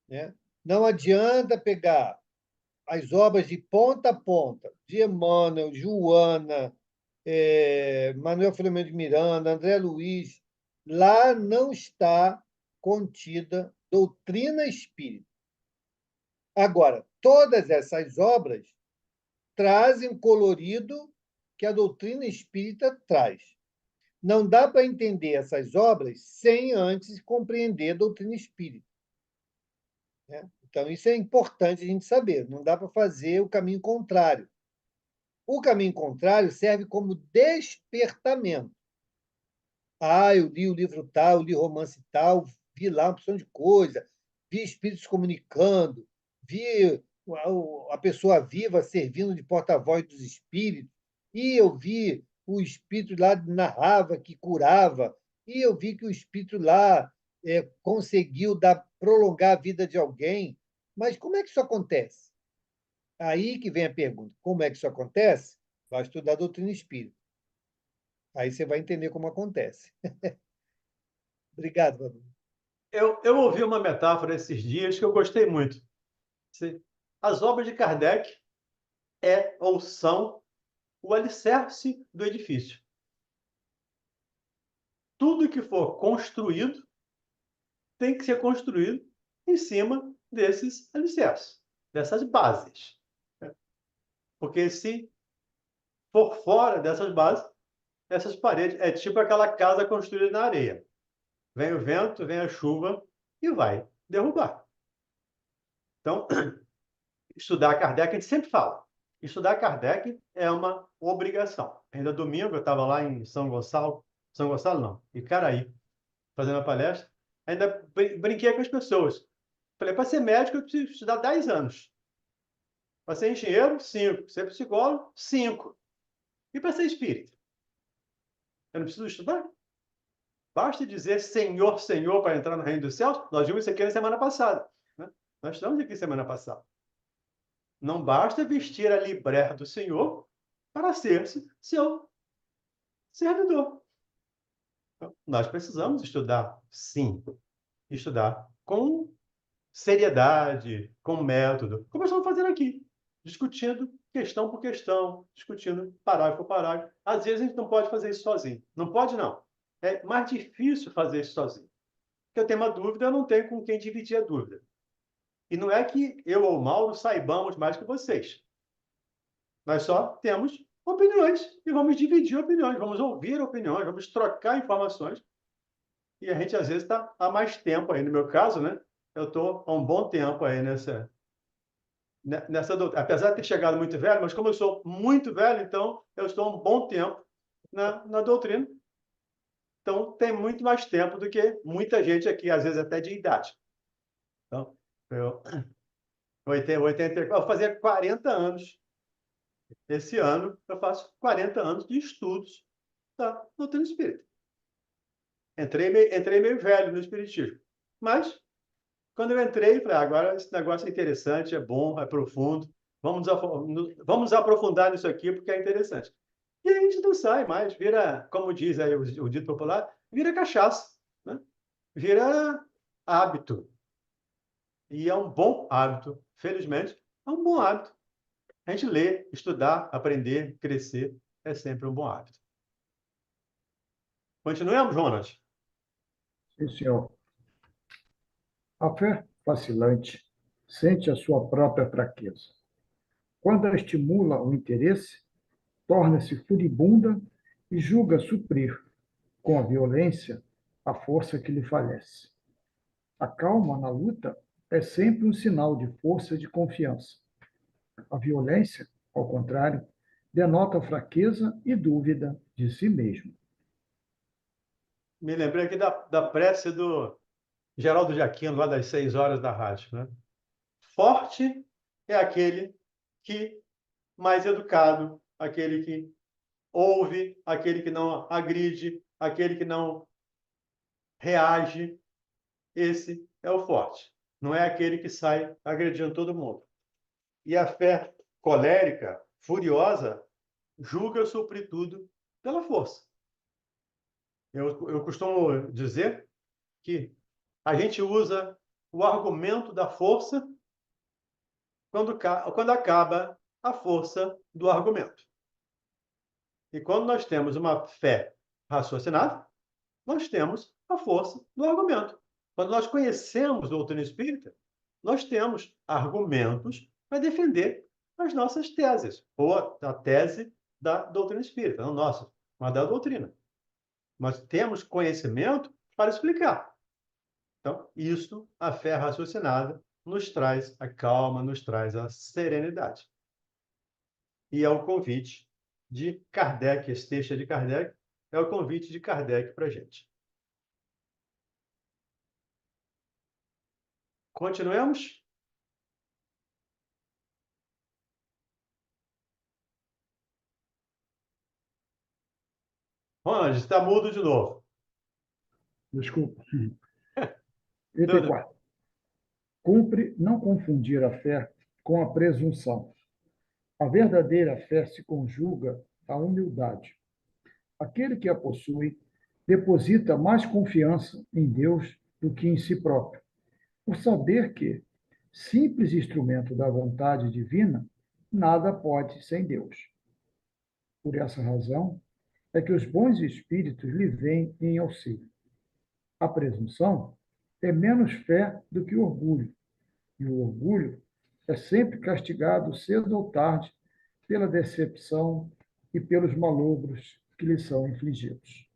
A: Né? Não adianta pegar as obras de ponta a ponta, de Emmanuel, Joana, Manuel Filomeno de Miranda, André Luiz, lá não está contida doutrina espírita. Agora, todas essas obras trazem o colorido que a doutrina espírita traz. Não dá para entender essas obras sem antes compreender a doutrina espírita. Né? Então, isso é importante a gente saber. Não dá para fazer o caminho contrário. O caminho contrário serve como despertamento. Ah, eu li o livro tal, eu li romance tal, vi lá uma opção de coisa, vi espíritos comunicando, vi a pessoa viva servindo de porta-voz dos espíritos, e eu vi o espírito lá narrava que curava, e eu vi que o espírito lá conseguiu prolongar a vida de alguém. Mas como é que isso acontece? Aí que vem a pergunta: como é que isso acontece? Vai estudar a doutrina espírita. Aí você vai entender como acontece. Obrigado, Babu.
C: Eu ouvi uma metáfora esses dias que eu gostei muito. As obras de Kardec ou são o alicerce do edifício. Tudo que for construído tem que ser construído em cima desses alicerces, dessas bases. Porque se for fora dessas bases, essas paredes é tipo aquela casa construída na areia. Vem o vento, vem a chuva e vai derrubar. Então, estudar Kardec, a gente sempre fala. Estudar Kardec é uma obrigação. Ainda domingo eu estava lá em São Gonçalo não, Icaraí, fazendo a palestra. Ainda brinquei com as pessoas. Falei, para ser médico eu preciso estudar 10 anos. Para ser engenheiro, 5. Para ser psicólogo, 5. E para ser espírita? Eu não preciso estudar? Basta dizer Senhor, Senhor para entrar no reino dos céus. Nós vimos isso aqui na semana passada. Né? Nós estamos aqui semana passada. Não basta vestir a libré do Senhor para ser-se seu servidor. Então, nós precisamos estudar, sim. Estudar com seriedade, com método, como estamos fazendo aqui. Discutindo questão por questão, discutindo parágrafo por parágrafo. Às vezes a gente não pode fazer isso sozinho. Não pode, não. É mais difícil fazer isso sozinho. Porque eu tenho uma dúvida, eu não tenho com quem dividir a dúvida. E não é que eu ou o Mauro saibamos mais que vocês. Nós só temos opiniões e vamos dividir opiniões, vamos ouvir opiniões, vamos trocar informações. E a gente, às vezes, está há mais tempo aí. No meu caso, né? Eu estou há um bom tempo aí nessa doutrina. Apesar de ter chegado muito velho, mas como eu sou muito velho, então eu estou há um bom tempo na doutrina. Então, tem muito mais tempo do que muita gente aqui, às vezes até de idade. Então, eu vou fazer 40 anos. Esse ano, eu faço 40 anos de estudos da doutrina espírita. Entrei meio velho no espiritismo. Mas, quando eu entrei, falei, agora esse negócio é interessante, é bom, é profundo. Vamos aprofundar nisso aqui, porque é interessante. E aí a gente não sai mais, vira, como diz aí o dito popular, vira cachaça, né? Vira hábito. E é um bom hábito, felizmente, é um bom hábito. A gente ler, estudar, aprender, crescer, é sempre um bom hábito. Continuemos, Jonas?
D: Sim, senhor. A fé vacilante sente a sua própria fraqueza. Quando ela estimula o interesse, torna-se furibunda e julga suprir, com a violência, a força que lhe falece. A calma na luta é sempre um sinal de força e de confiança. A violência, ao contrário, denota fraqueza e dúvida de si mesmo.
C: Me lembrei aqui da prece do Geraldo Giaquino, lá das 6 horas da rádio, né? Forte é aquele que mais educado, aquele que ouve, aquele que não agride, aquele que não reage. Esse é o forte. Não é aquele que sai agredindo todo mundo. E a fé colérica, furiosa, julga suprir tudo pela força. Eu costumo dizer que a gente usa o argumento da força quando acaba a força do argumento. E quando nós temos uma fé raciocinada, nós temos a força do argumento. Quando nós conhecemos a doutrina espírita, nós temos argumentos para defender as nossas teses, ou a tese da doutrina espírita, não nossa, mas da doutrina. Nós temos conhecimento para explicar. Então, isso, a fé raciocinada, nos traz a calma, nos traz a serenidade. E é o convite de Kardec, esse texto é de Kardec, é o convite de Kardec para a gente. Continuemos? Ronald, está mudo de novo.
D: Desculpa. Item 4. Cumpre não confundir a fé com a presunção. A verdadeira fé se conjuga à humildade. Aquele que a possui deposita mais confiança em Deus do que em si próprio, por saber que, simples instrumento da vontade divina, nada pode sem Deus. Por essa razão, é que os bons espíritos lhe vêm em auxílio. A presunção é menos fé do que orgulho, e o orgulho é sempre castigado cedo ou tarde pela decepção e pelos malogros que lhe são infligidos.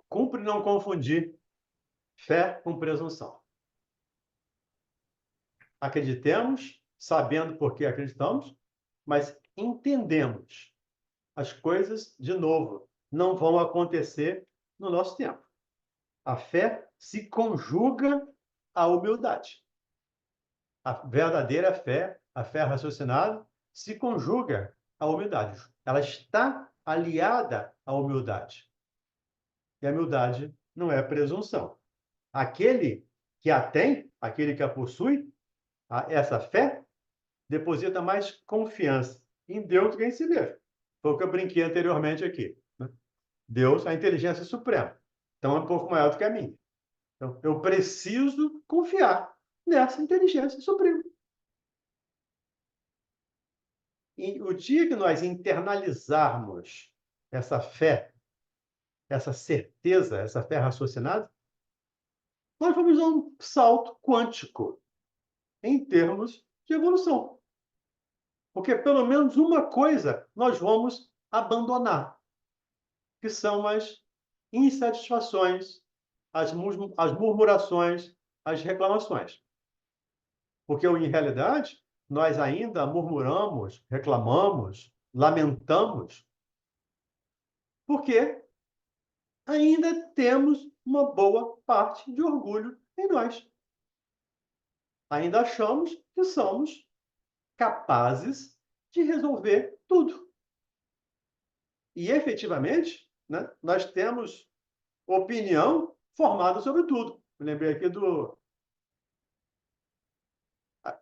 C: Cumpre não confundir fé com presunção. acreditemos, sabendo por que acreditamos, mas entendemos. As coisas, de novo, não vão acontecer no nosso tempo. A fé se conjuga à humildade. A verdadeira fé, a fé raciocinada, se conjuga à humildade. Ela está aliada à humildade. E a humildade não é presunção. Aquele que a tem, aquele que a possui, essa fé, deposita mais confiança em Deus do que em si mesmo. Foi o que eu brinquei anteriormente aqui. Né? Deus, a inteligência suprema. Então, é um pouco maior do que a minha. Então, eu preciso confiar nessa inteligência suprema. E o dia que nós internalizarmos essa fé, essa certeza, essa fé raciocinada, nós vamos dar um salto quântico em termos de evolução. Porque pelo menos uma coisa nós vamos abandonar, que são as insatisfações, as murmurações, as reclamações. Porque, em realidade, nós ainda murmuramos, reclamamos, lamentamos, porque ainda temos uma boa parte de orgulho em nós. Ainda achamos que somos capazes de resolver tudo. E, efetivamente, né, nós temos opinião formada sobre tudo. Eu lembrei aqui do...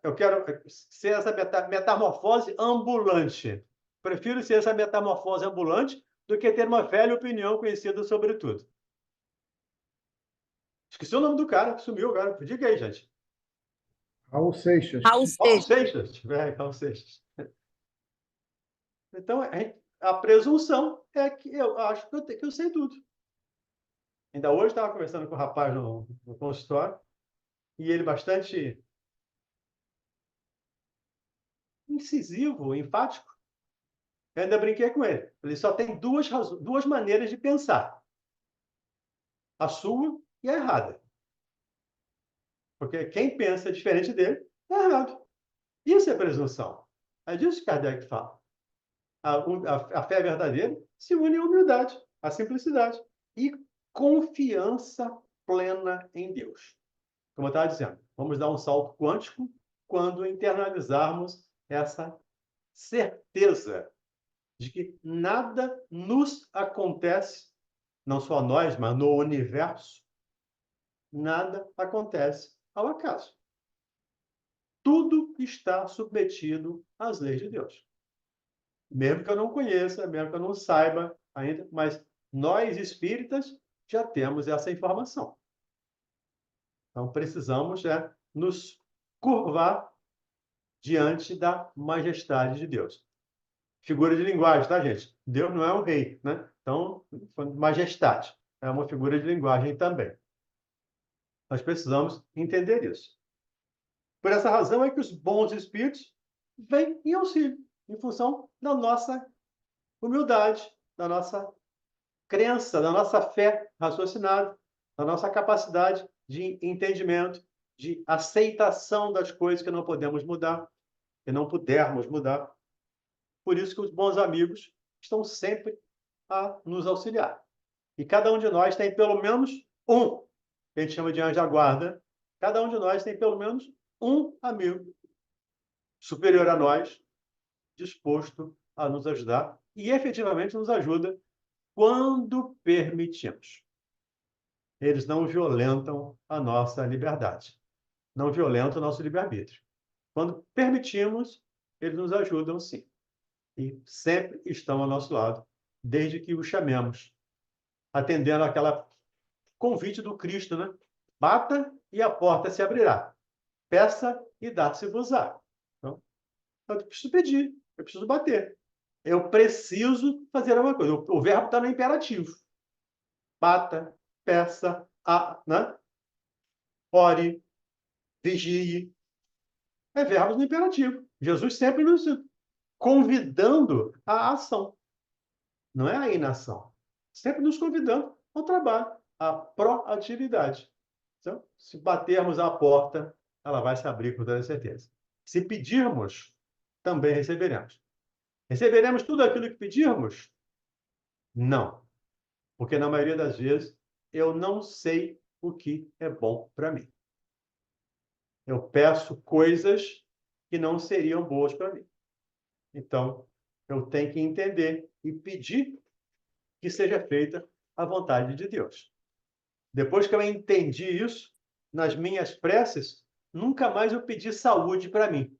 C: Eu quero ser essa metamorfose ambulante. Prefiro ser essa metamorfose ambulante do que ter uma velha opinião conhecida sobre tudo. Esqueci o nome do cara, sumiu agora. Diga aí, gente.
D: Raul Seixas.
F: Raul
C: Paulo
F: Seixas.
C: Seixas. Paulo Seixas. Então, a presunção é que eu acho que eu sei tudo. Ainda hoje estava conversando com o rapaz no consultório, e ele bastante incisivo, enfático. Eu ainda brinquei com ele. Ele só tem duas maneiras de pensar. A sua e a errada. Porque quem pensa diferente dele é errado. Isso é presunção. É disso que Kardec fala. A fé verdadeira se une à humildade, à simplicidade e confiança plena em Deus. Como eu estava dizendo, vamos dar um salto quântico quando internalizarmos essa certeza de que nada nos acontece, não só a nós, mas no universo, nada acontece ao acaso. Tudo está submetido às leis de Deus. Mesmo que eu não conheça, mesmo que eu não saiba ainda, mas nós espíritas já temos essa informação. Então, precisamos nos curvar diante da majestade de Deus. Figura de linguagem, tá, gente? Deus não é um rei, né? Então, majestade é uma figura de linguagem também. Nós precisamos entender isso. Por essa razão é que os bons espíritos vêm em auxílio, em função da nossa humildade, da nossa crença, da nossa fé raciocinada, da nossa capacidade de entendimento, de aceitação das coisas que não podemos mudar, que não pudermos mudar. Por isso que os bons amigos estão sempre a nos auxiliar. E cada um de nós tem pelo menos um, que a gente chama de anjo da guarda, cada um de nós tem pelo menos um amigo superior a nós, disposto a nos ajudar e efetivamente nos ajuda quando permitimos. Eles não violentam a nossa liberdade, não violentam o nosso livre-arbítrio. Quando permitimos, eles nos ajudam sim. E sempre estão ao nosso lado, desde que os chamemos, atendendo aquela convite do Cristo, né? Bata e a porta se abrirá. Peça e dá-se-vos-á. Então, eu preciso pedir, eu preciso bater. Eu preciso fazer alguma coisa. O verbo está no imperativo. Bata, peça, né? Ore, vigie. É verbos no imperativo. Jesus sempre nos convidando à ação. Não é a inação. Sempre nos convidando ao trabalho, à proatividade. Então, se batermos à porta ela vai se abrir com toda certeza. Se pedirmos, também receberemos. Receberemos tudo aquilo que pedirmos? Não. Porque na maioria das vezes eu não sei o que é bom para mim. Eu peço coisas que não seriam boas para mim. Então, eu tenho que entender e pedir que seja feita a vontade de Deus. Depois que eu entendi isso, nas minhas preces, nunca mais eu pedi saúde para mim.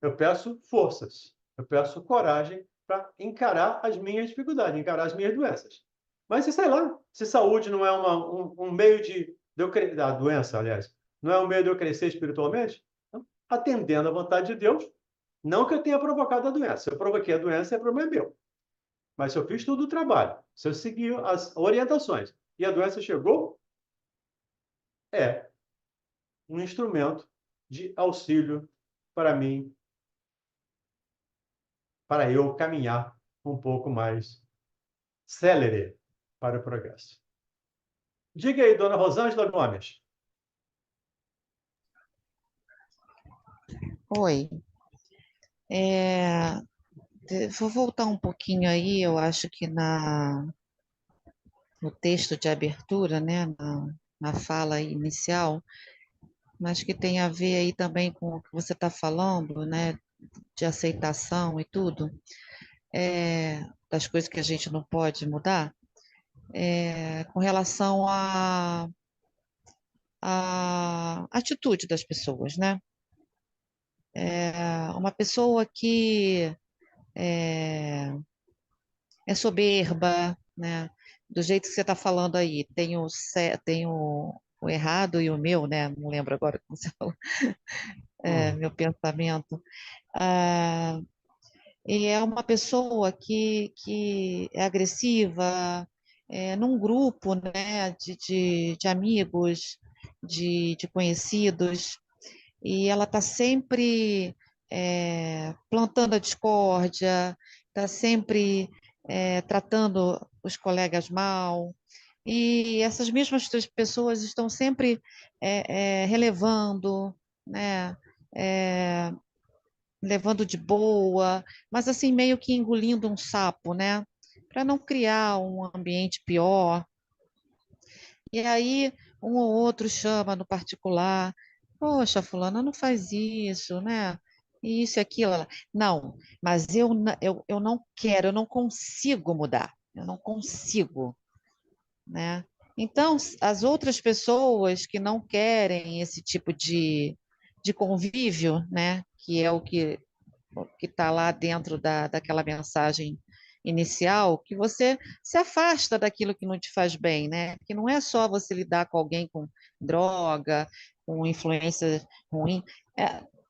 C: Eu peço forças, eu peço coragem para encarar as minhas dificuldades, encarar as minhas doenças. Mas, sei lá, se saúde não é um meio de eu crescer, a doença, aliás, não é um meio de eu crescer espiritualmente, então, atendendo à vontade de Deus, não que eu tenha provocado a doença. Se eu provoquei a doença, é problema meu. Mas se eu fiz todo o trabalho, se eu segui as orientações e a doença chegou, é um instrumento de auxílio para mim, para eu caminhar um pouco mais célere para o progresso. Diga aí, dona Rosângela Gomes.
H: Oi. Vou voltar um pouquinho aí, eu acho que no texto de abertura, né, na fala inicial, mas que tem a ver aí também com o que você está falando, né, de aceitação e tudo, das coisas que a gente não pode mudar, com relação à atitude das pessoas, né? Uma pessoa que é soberba, né? Do jeito que você está falando aí, tem o errado e o meu, né? Não lembro agora como você falou, meu pensamento. Ah, e é uma pessoa que é agressiva, num grupo, né, de amigos, de conhecidos, e ela está sempre plantando a discórdia, está sempre tratando os colegas mal, e essas mesmas pessoas estão sempre relevando, né, é, levando de boa, mas assim meio que engolindo um sapo, né, para não criar um ambiente pior. E aí um ou outro chama no particular, poxa, fulana, não faz isso, né? Isso e aquilo. Não, mas eu não quero, eu não consigo mudar, eu não consigo, né? Então, as outras pessoas que não querem esse tipo de convívio, né? Que é o que está lá dentro daquela mensagem inicial, que você se afasta daquilo que não te faz bem, né? Que não é só você lidar com alguém com droga, com influência ruim,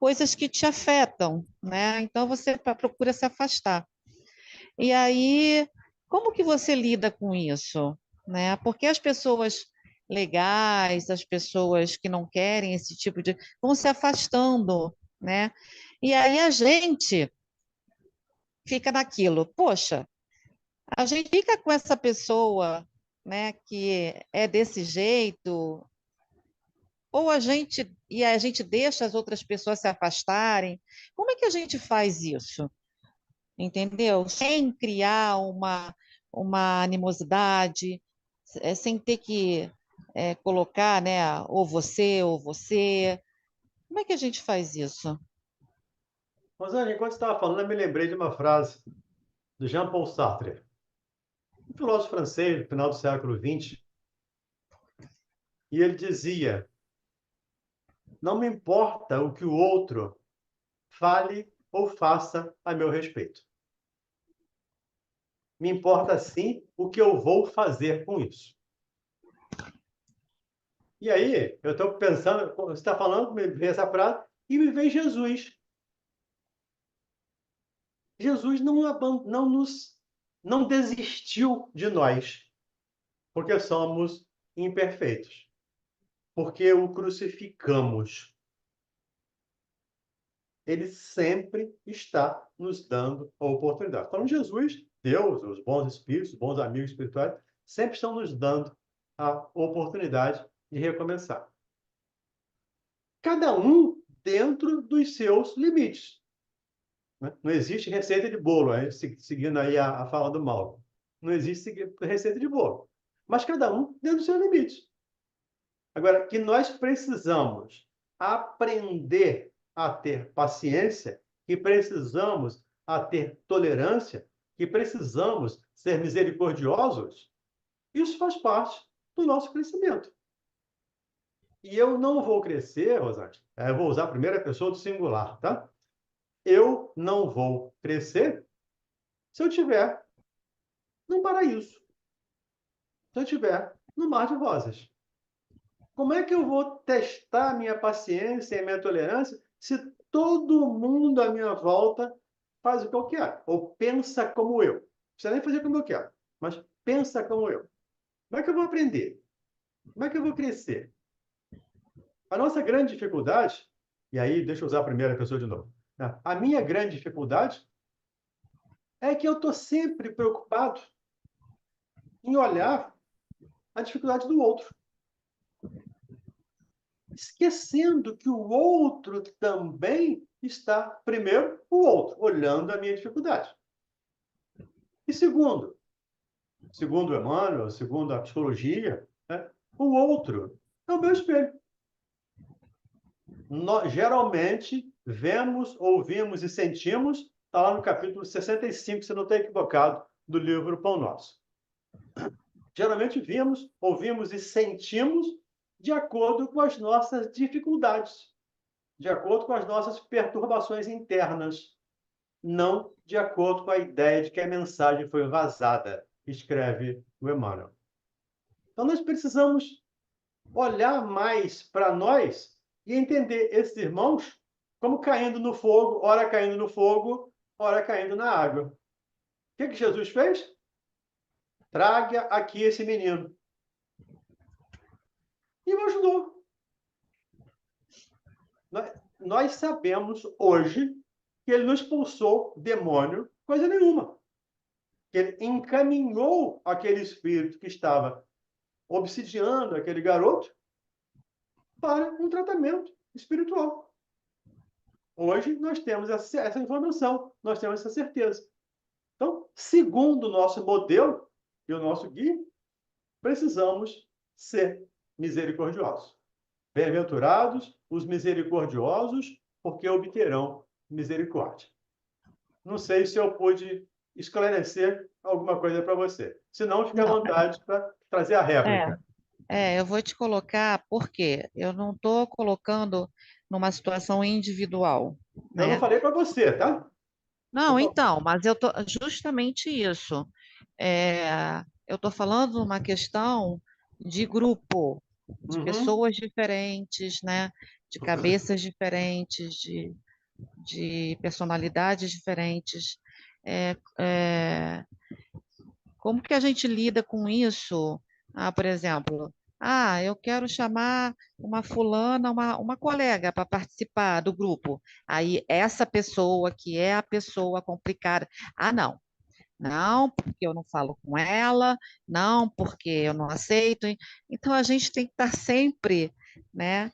H: coisas que te afetam, né? Então você procura se afastar. E aí, como que você lida com isso, né? Porque as pessoas legais, as pessoas que não querem esse tipo de, vão se afastando, né? E aí a gente fica naquilo, poxa, a gente fica com essa pessoa, né, que é desse jeito, ou a gente deixa as outras pessoas se afastarem. Como é que a gente faz isso? Entendeu? Sem criar uma animosidade, sem ter que colocar, né, ou você, ou você. Como é que a gente faz isso?
C: Rosângela, enquanto você estava falando, eu me lembrei de uma frase do Jean-Paul Sartre, um filósofo francês do final do século XX, e ele dizia: não me importa o que o outro fale ou faça a meu respeito. Me importa sim o que eu vou fazer com isso. E aí, eu estou pensando, você está falando, me vem essa frase, e me vem Jesus. Jesus não desistiu de nós, porque somos imperfeitos, porque o crucificamos. Ele sempre está nos dando a oportunidade. Então, Jesus, Deus, os bons espíritos, os bons amigos espirituais, sempre estão nos dando a oportunidade de recomeçar. cada um dentro dos seus limites. Né? Não existe receita de bolo, seguindo aí a fala do Mauro. Não existe receita de bolo. Mas cada um dentro dos seus limites. Agora, que nós precisamos aprender a ter paciência, que precisamos a ter tolerância, que precisamos ser misericordiosos, isso faz parte do nosso crescimento. E eu não vou crescer, Rosângela, eu vou usar a primeira pessoa do singular, tá? Eu não vou crescer se eu estiver num paraíso, se eu estiver no mar de rosas. Como é que eu vou testar minha paciência e minha tolerância se todo mundo à minha volta faz o que eu quero? Ou pensa como eu? Não precisa nem fazer como eu quero, mas pensa como eu. Como é que eu vou aprender? Como é que eu vou crescer? A nossa grande dificuldade, e aí deixa eu usar a primeira pessoa de novo. A minha grande dificuldade é que eu estou sempre preocupado em olhar a dificuldade do outro, esquecendo que o outro também está, primeiro, o outro, olhando a minha dificuldade. E segundo o Emmanuel, segundo a psicologia, né, o outro é o meu espelho. Nós, geralmente, vemos, ouvimos e sentimos, está lá no capítulo 65, se não estou equivocado, do livro Pão Nosso. Geralmente vimos, ouvimos e sentimos de acordo com as nossas dificuldades, de acordo com as nossas perturbações internas, não de acordo com a ideia de que a mensagem foi vazada, escreve o Emmanuel. Então, nós precisamos olhar mais para nós e entender esses irmãos como caindo no fogo, ora caindo no fogo, ora caindo na água. O que Jesus fez? Traga aqui esse menino. E me ajudou. Nós sabemos hoje que ele não expulsou demônio, coisa nenhuma. Que ele encaminhou aquele espírito que estava obsidiando aquele garoto para um tratamento espiritual. Hoje nós temos essa informação, nós temos essa certeza. Então, segundo o nosso modelo e o nosso guia, precisamos ser misericordiosos. Bem-aventurados os misericordiosos, porque obterão misericórdia. Não sei se eu pude esclarecer alguma coisa para você. Se não, fique à vontade para trazer a réplica.
H: Eu vou te colocar, porque eu não estou colocando numa situação individual,
C: Eu não
H: né?
C: falei para você, tá?
H: Não, então, mas eu tô justamente isso. Eu estou falando numa questão de grupo, de
C: Uhum.
H: pessoas diferentes, né? De cabeças diferentes, de personalidades diferentes. Como que a gente lida com isso? Por exemplo, eu quero chamar uma fulana, uma colega para participar do grupo. Aí essa pessoa que é a pessoa complicada. Não, porque eu não falo com ela, não, porque eu não aceito. Então a gente tem que estar sempre, né?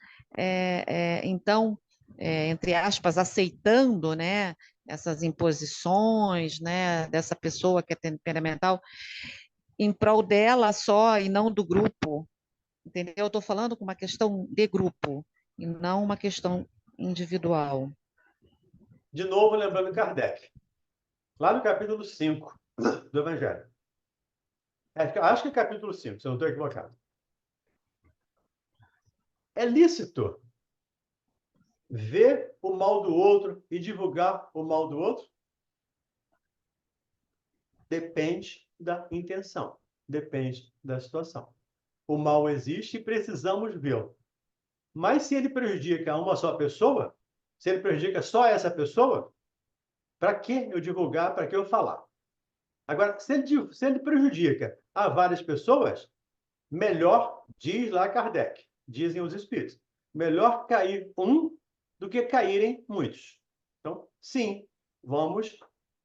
H: Então, entre aspas, aceitando, né? Essas imposições, né? Dessa pessoa que é temperamental em prol dela só e não do grupo, entendeu? Eu estou falando com uma questão de grupo e não uma questão individual.
C: De novo, lembrando Kardec. Lá no capítulo 5 do Evangelho. Acho que é capítulo 5, se eu não estou equivocado. É lícito ver o mal do outro e divulgar o mal do outro? Depende da intenção, depende da situação. O mal existe e precisamos vê-lo. Mas se ele prejudica uma só pessoa, se ele prejudica só essa pessoa, para que eu divulgar, para que eu falar? Agora, se ele prejudica a várias pessoas, melhor, diz lá Kardec, dizem os espíritos, melhor cair um do que caírem muitos. Então, sim, vamos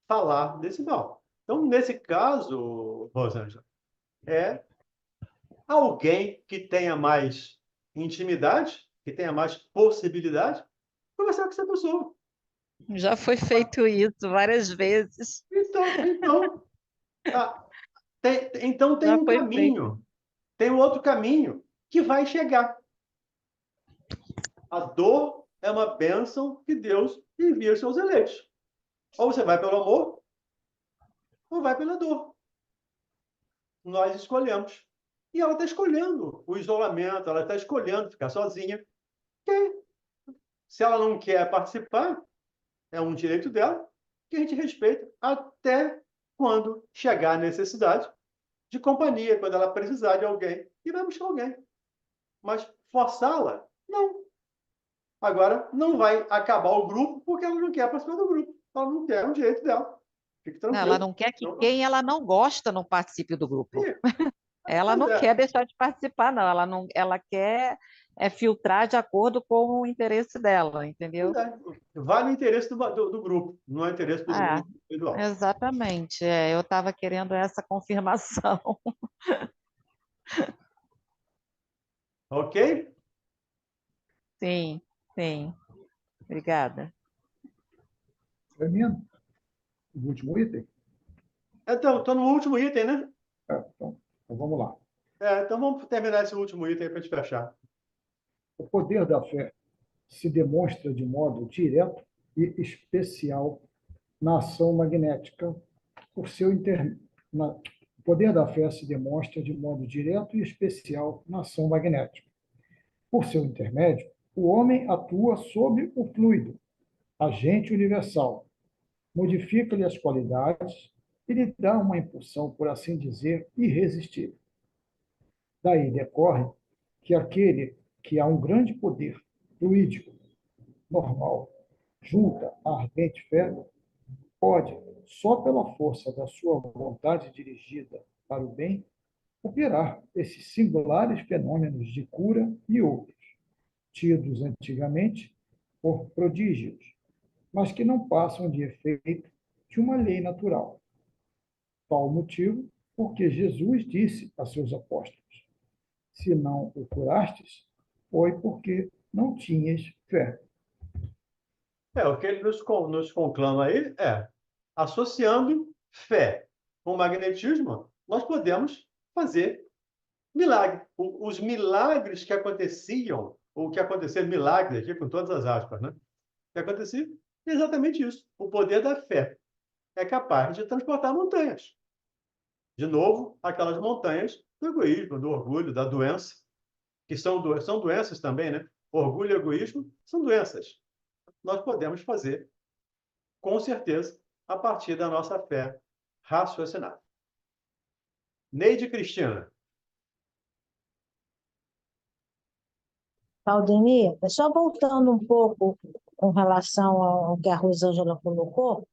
C: falar desse mal. Então, nesse caso, Rosângela, é alguém que tenha mais intimidade que tenha mais possibilidade, conversar com essa pessoa.
H: Já foi feito isso várias vezes.
C: Então tem
H: Já
C: um
H: foi feito.
C: caminho, tem um outro caminho que vai chegar. A dor é uma bênção que Deus envia aos seus eleitos. Ou você vai pelo amor, ou vai pela dor. Nós escolhemos. E ela está escolhendo o isolamento, ela está escolhendo ficar sozinha. E, se ela não quer participar, é um direito dela, que a gente respeita até quando chegar a necessidade de companhia, quando ela precisar de alguém. E vai buscar alguém. Mas forçá-la, não. Agora, não vai acabar o grupo porque ela não quer participar do grupo. Ela não quer, é um direito dela. Fique
H: Não,
C: tranquilo.
H: ela não quer que quem ela não gosta não participe do grupo.
C: Ih,
H: Ela não
C: pois é.
H: quer deixar de participar, não. Ela quer filtrar de acordo com o interesse dela, entendeu?
C: Vai no interesse do grupo, não é interesse do
H: Ah,
C: grupo individual.
H: exatamente. Eu estava querendo essa confirmação.
C: Ok?
H: Sim, sim. Obrigada.
D: Termino? O último item?
C: Então, estou no último item, né?
D: Então vamos lá.
C: Então vamos terminar esse último item para a gente fechar.
D: O poder da fé se demonstra de modo direto e especial na ação magnética por seu O poder da fé se demonstra de modo direto e especial na ação magnética. Por seu intermédio, o homem atua sobre o fluido, agente universal, modifica-lhe as qualidades e lhe dá uma impulsão, por assim dizer, irresistível. Daí decorre que aquele que há um grande poder fluídico, normal, junta a ardente fé, pode, só pela força da sua vontade dirigida para o bem, operar esses singulares fenômenos de cura e outros, tidos antigamente por prodígios, mas que não passam de efeito de uma lei natural. Tal motivo, porque Jesus disse a seus apóstolos: se não o curastes, foi porque não tinhas fé.
C: O que ele nos conclama aí é, associando fé com magnetismo, nós podemos fazer milagre. Os milagres que aconteciam, ou que aconteceram, milagres aqui com todas as aspas, né? Que acontecia é exatamente isso. O poder da fé é capaz de transportar montanhas. De novo, aquelas montanhas do egoísmo, do orgulho, da doença, que são doenças também, né? Orgulho e egoísmo são doenças. Nós podemos fazer, com certeza, a partir da nossa fé raciocinada. Neide Cristina.
I: Claudemir, só voltando um pouco com relação ao que a Rosângela colocou,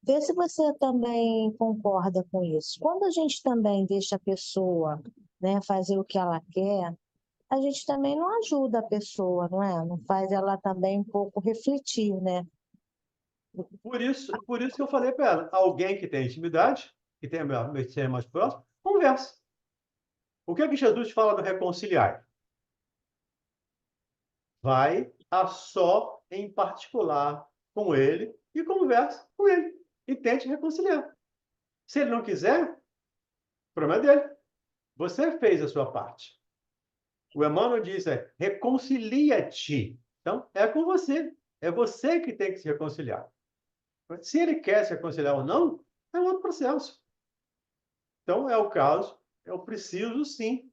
I: vê se você também concorda com isso. Quando a gente também deixa a pessoa, né, fazer o que ela quer, a gente também não ajuda a pessoa, não é? Não faz ela também um pouco refletir, né?
C: Por isso que eu falei para ela, alguém que tem intimidade, que tem mais próximo, conversa. O que é que Jesus fala do reconciliar? Vai a só em particular com ele e conversa com ele e tente reconciliar. Se ele não quiser, o problema é dele. Você fez a sua parte. O Emmanuel diz, reconcilia-te. Então, é com você. É você que tem que se reconciliar. Se ele quer se reconciliar ou não, é um outro processo. Então, é o caso, eu preciso, sim,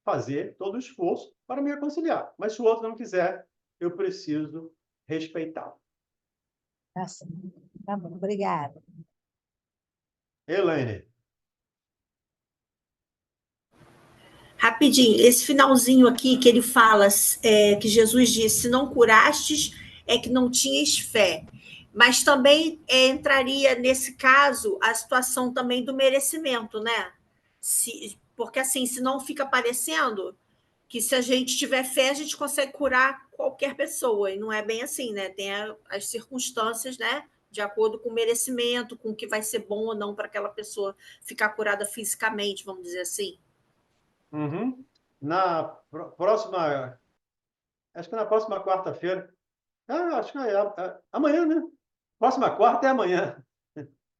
C: fazer todo o esforço para me reconciliar. Mas se o outro não quiser, eu preciso respeitá-lo.
I: Tá bom, obrigada.
C: Elaine.
J: Rapidinho, esse finalzinho aqui que ele fala, que Jesus disse, se não curastes, é que não tinhas fé. Mas também entraria nesse caso a situação também do merecimento, né? Porque assim, senão fica parecendo que se a gente tiver fé, a gente consegue curar qualquer pessoa, e não é bem assim, né? Tem as circunstâncias, né? De acordo com o merecimento, com o que vai ser bom ou não para aquela pessoa ficar curada fisicamente, vamos dizer assim.
C: Uhum. na próxima, acho que na próxima quarta-feira, acho que amanhã, né? Próxima quarta é amanhã.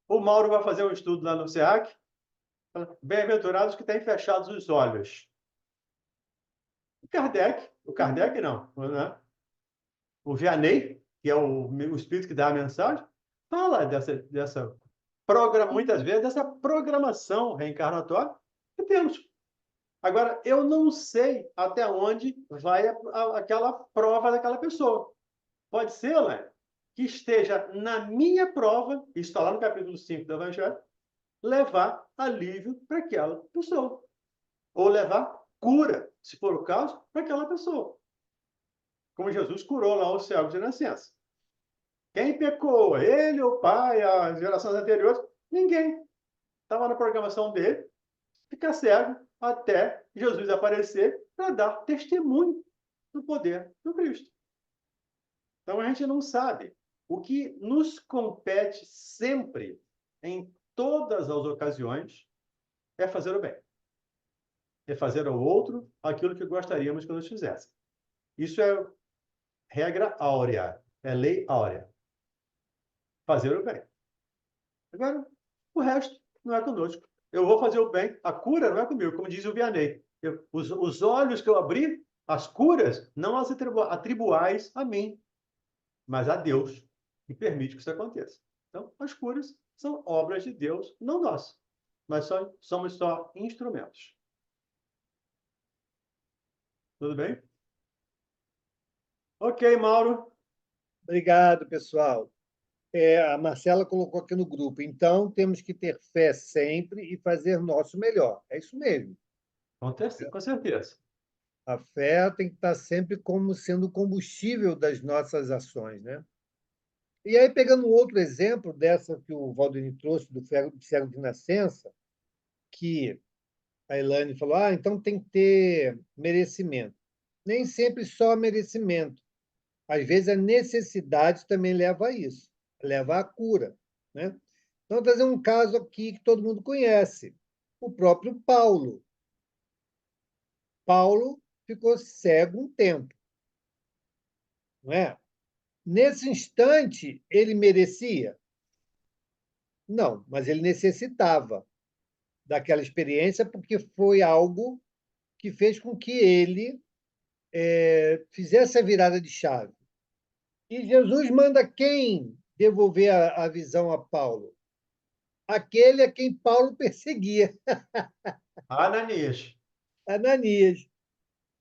C: O Mauro vai fazer um estudo lá no SEAC. Bem-aventurados que têm fechados os olhos. O Kardec não, né? O Vianney, que é o espírito que dá a mensagem, fala muitas vezes dessa programação reencarnatória que temos. Agora, eu não sei até onde vai aquela prova daquela pessoa. Pode ser, né, que esteja na minha prova, isso está lá no capítulo 5 do Evangelho, levar alívio para aquela pessoa. Ou levar cura, se for o caso, para aquela pessoa. Como Jesus curou lá o cego de nascença. Quem pecou? Ele, o pai, as gerações anteriores? Ninguém. Estava na programação dele ficar cego até Jesus aparecer para dar testemunho do poder do Cristo. Então a gente não sabe. O que nos compete sempre, em todas as ocasiões, é fazer o bem. É fazer ao outro aquilo que gostaríamos que nos fizesse. Isso é regra áurea, é lei áurea. Fazer o bem. Agora, o resto não é conosco. Eu vou fazer o bem. A cura não é comigo, como diz o Vianney. Os olhos que eu abri, as curas, não as atribuais a mim, mas a Deus, que permite que isso aconteça. Então, as curas são obras de Deus, não nós. Mas somos só instrumentos. Tudo bem? Ok, Mauro.
A: Obrigado, pessoal. A Marcela colocou aqui no grupo. Então, temos que ter fé sempre e fazer nosso melhor. É isso mesmo.
C: Com certeza.
A: A fé tem que estar sempre como sendo o combustível das nossas ações, né? E aí, pegando um outro exemplo dessa que o Valdir trouxe, do cego de nascença, que a Elaine falou, então tem que ter merecimento. Nem sempre só merecimento. Às vezes, a necessidade também leva a isso, leva à cura, né? Então, vou trazer um caso aqui que todo mundo conhece, o próprio Paulo. Paulo ficou cego um tempo, não é? Nesse instante, ele merecia? Não, mas ele necessitava daquela experiência porque foi algo que fez com que ele fizesse a virada de chave. E Jesus manda quem devolver a visão a Paulo? Aquele a quem Paulo perseguia,
C: Ananias.
A: Ananias.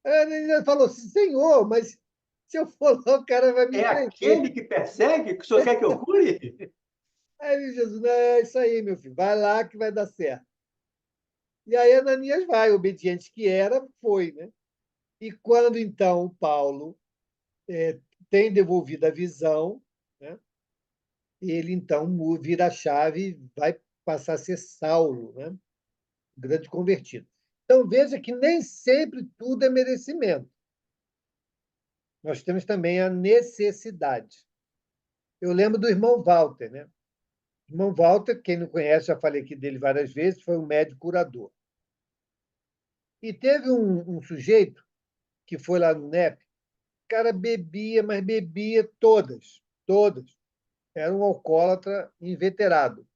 A: Ananias falou assim, Senhor, mas se eu for lá, o cara vai me
C: É
A: prender.
C: aquele que persegue que o senhor quer que eu cure?
A: Aí Jesus, não, é isso aí, meu filho, vai lá que vai dar certo. E aí Ananias vai, obediente que era, foi, né? E quando então o Paulo tem devolvido a visão, né? Ele então vira a chave e vai passar a ser Saulo, né? Grande convertido. Então veja que nem sempre tudo é merecimento. Nós temos também a necessidade. Eu lembro do irmão Walter, né? O irmão Walter, quem não conhece, já falei aqui dele várias vezes, foi um médico curador. E teve um sujeito que foi lá no NEP, o cara bebia, mas bebia todas, todas. Era um alcoólatra inveterado.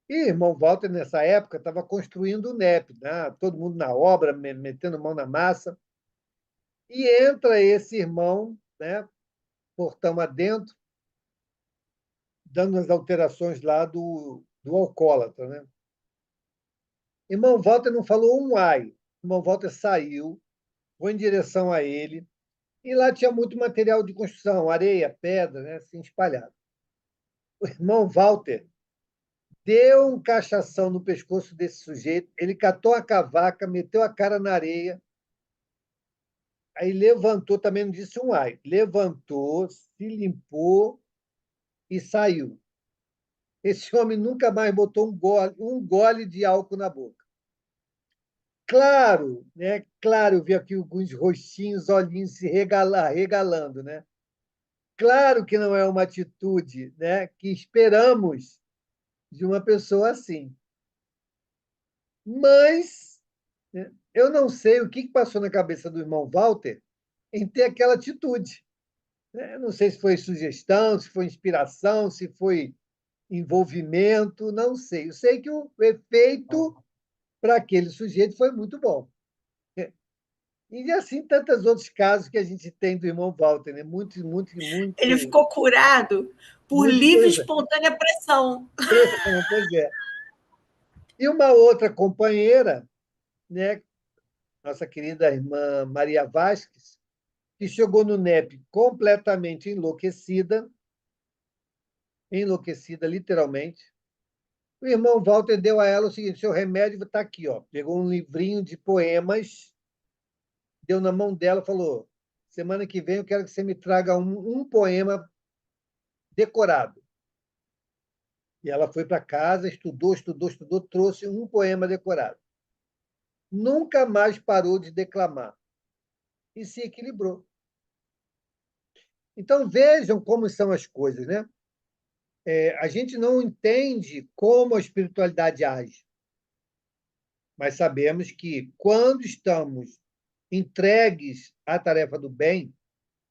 A: E irmão Walter, nessa época, estava construindo o NEP, né? Todo mundo na obra, metendo mão na massa. E entra esse irmão, né, portão adentro, dando as alterações lá do alcoólatra. Né? Irmão Walter não falou um ai. Irmão Walter saiu, foi em direção a ele, e lá tinha muito material de construção, areia, pedra, né, assim, espalhado. O irmão Walter deu um cachação no pescoço desse sujeito, ele catou a cavaca, meteu a cara na areia, aí levantou, também não disse um ai, levantou, se limpou e saiu. Esse homem nunca mais botou um gole de álcool na boca. Claro, né? Claro, eu vi aqui alguns rostinhos, olhinhos se regalando, né? Claro que não é uma atitude, né, que esperamos de uma pessoa assim. Mas né? Eu não sei o que passou na cabeça do irmão Walter em ter aquela atitude, né? Eu não sei se foi sugestão, se foi inspiração, se foi envolvimento, não sei. Eu sei que o efeito para aquele sujeito foi muito bom. E assim tantos outros casos que a gente tem do irmão Walter, né? Muito, muito,
J: Ele
A: muito,
J: ficou curado por
A: muito
J: livre e
A: interessante.
J: espontânea pressão.
A: Pressão, pois é. E uma outra companheira, né? Nossa querida irmã Maria Vasques, que chegou no NEP completamente enlouquecida literalmente. O irmão Walter deu a ela o seguinte: seu remédio está aqui, ó. Pegou um livrinho de poemas, deu na mão dela e falou: semana que vem eu quero que você me traga um poema decorado. E ela foi para casa, estudou, trouxe um poema decorado. Nunca mais parou de declamar e se equilibrou. Então, vejam como são as coisas, né? A gente não entende como a espiritualidade age, mas sabemos que, quando estamos entregues à tarefa do bem,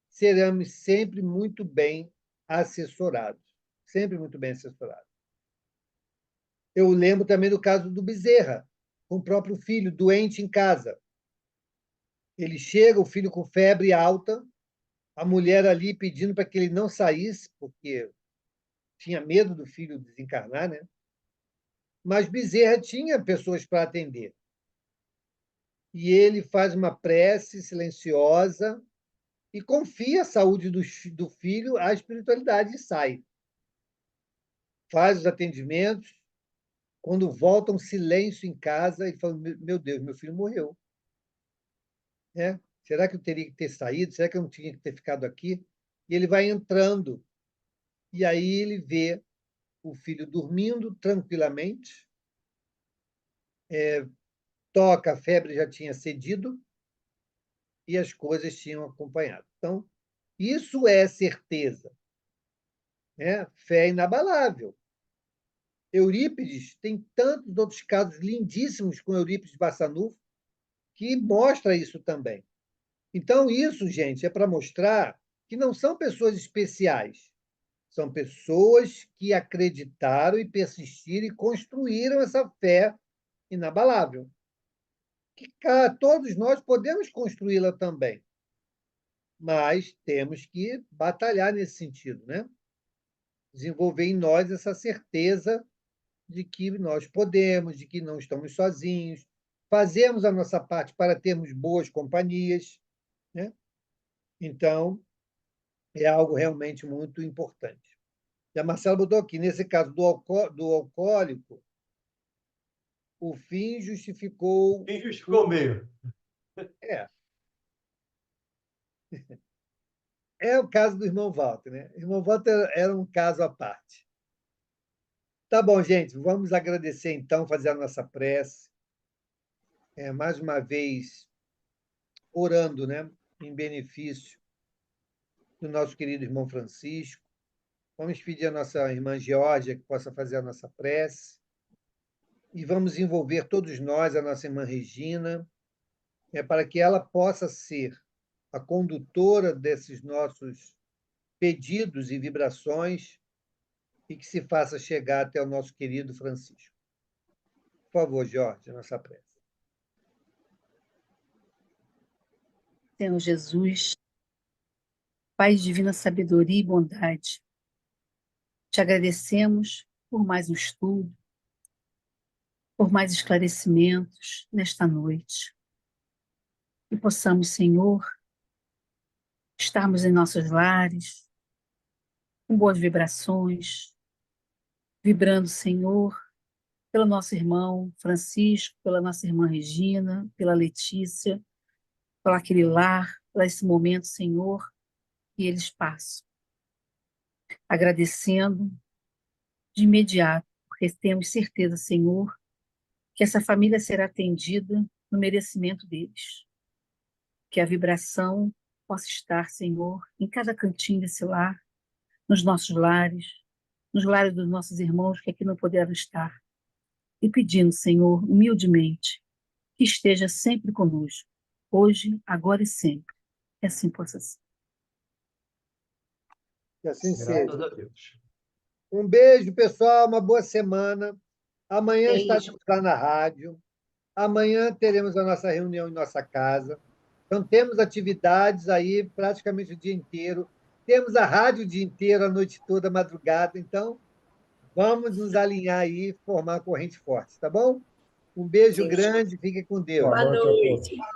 A: seremos sempre muito bem assessorados. Sempre muito bem assessorados. Eu lembro também do caso do Bezerra, com o próprio filho, doente em casa. Ele chega, o filho com febre alta, a mulher ali pedindo para que ele não saísse, porque tinha medo do filho desencarnar, né? Mas Bezerra tinha pessoas para atender. E ele faz uma prece silenciosa e confia a saúde do filho à espiritualidade e sai. Faz os atendimentos. Quando volta, um silêncio em casa e fala: meu Deus, meu filho morreu. Né? Será que eu teria que ter saído? Será que eu não tinha que ter ficado aqui? E ele vai entrando. E aí ele vê o filho dormindo tranquilamente, toca, a febre já tinha cedido e as coisas tinham acompanhado. Então, isso é certeza, né? Fé inabalável. Eurípides tem tantos outros casos lindíssimos com Eurípides Barçanufo que mostra isso também. Então, isso, gente, é para mostrar que não são pessoas especiais. São pessoas que acreditaram e persistiram e construíram essa fé inabalável. Que todos nós podemos construí-la também, mas temos que batalhar nesse sentido, né? Desenvolver em nós essa certeza de que nós podemos, de que não estamos sozinhos, fazemos a nossa parte para termos boas companhias, né? Então, é algo realmente muito importante. E a Marcela botou aqui, nesse caso do alcoólico, o fim justificou...
C: Quem justificou o meio?
A: É o caso do irmão Walter, né? O irmão Walter era um caso à parte. Tá bom, gente, vamos agradecer então, fazer a nossa prece. Mais uma vez, orando, né, em benefício do nosso querido irmão Francisco. Vamos pedir à nossa irmã Geórgia que possa fazer a nossa prece. E vamos envolver todos nós, a nossa irmã Regina, para que ela possa ser a condutora desses nossos pedidos e vibrações e que se faça chegar até o nosso querido Francisco. Por favor, Jorge, a nossa prece.
K: Senhor Jesus, Pai de divina sabedoria e bondade, te agradecemos por mais um estudo, por mais esclarecimentos nesta noite. Que possamos, Senhor, estarmos em nossos lares, com boas vibrações, vibrando, Senhor, pelo nosso irmão Francisco, pela nossa irmã Regina, pela Letícia, pelo aquele lar, por esse momento, Senhor, que eles passam. Agradecendo de imediato, porque temos certeza, Senhor, que essa família será atendida no merecimento deles. Que a vibração possa estar, Senhor, em cada cantinho desse lar, nos nossos lares, nos lares dos nossos irmãos que aqui não puderam estar. E pedindo, Senhor, humildemente, que esteja sempre conosco, hoje, agora e sempre. Que assim possa ser.
A: Que assim seja.
C: Graças a Deus.
A: Um beijo, pessoal, uma boa semana. Amanhã
G: Beijo.
A: estaremos lá na rádio. Amanhã teremos a nossa reunião em nossa casa. Então, temos atividades aí praticamente o dia inteiro. Temos a rádio o dia inteiro, a noite toda, a madrugada. Então, vamos nos alinhar aí e formar a corrente forte, tá bom? Um beijo
G: Sim.
A: grande, fiquem com Deus.
D: Boa
J: Boa
D: noite a todos.
J: noite.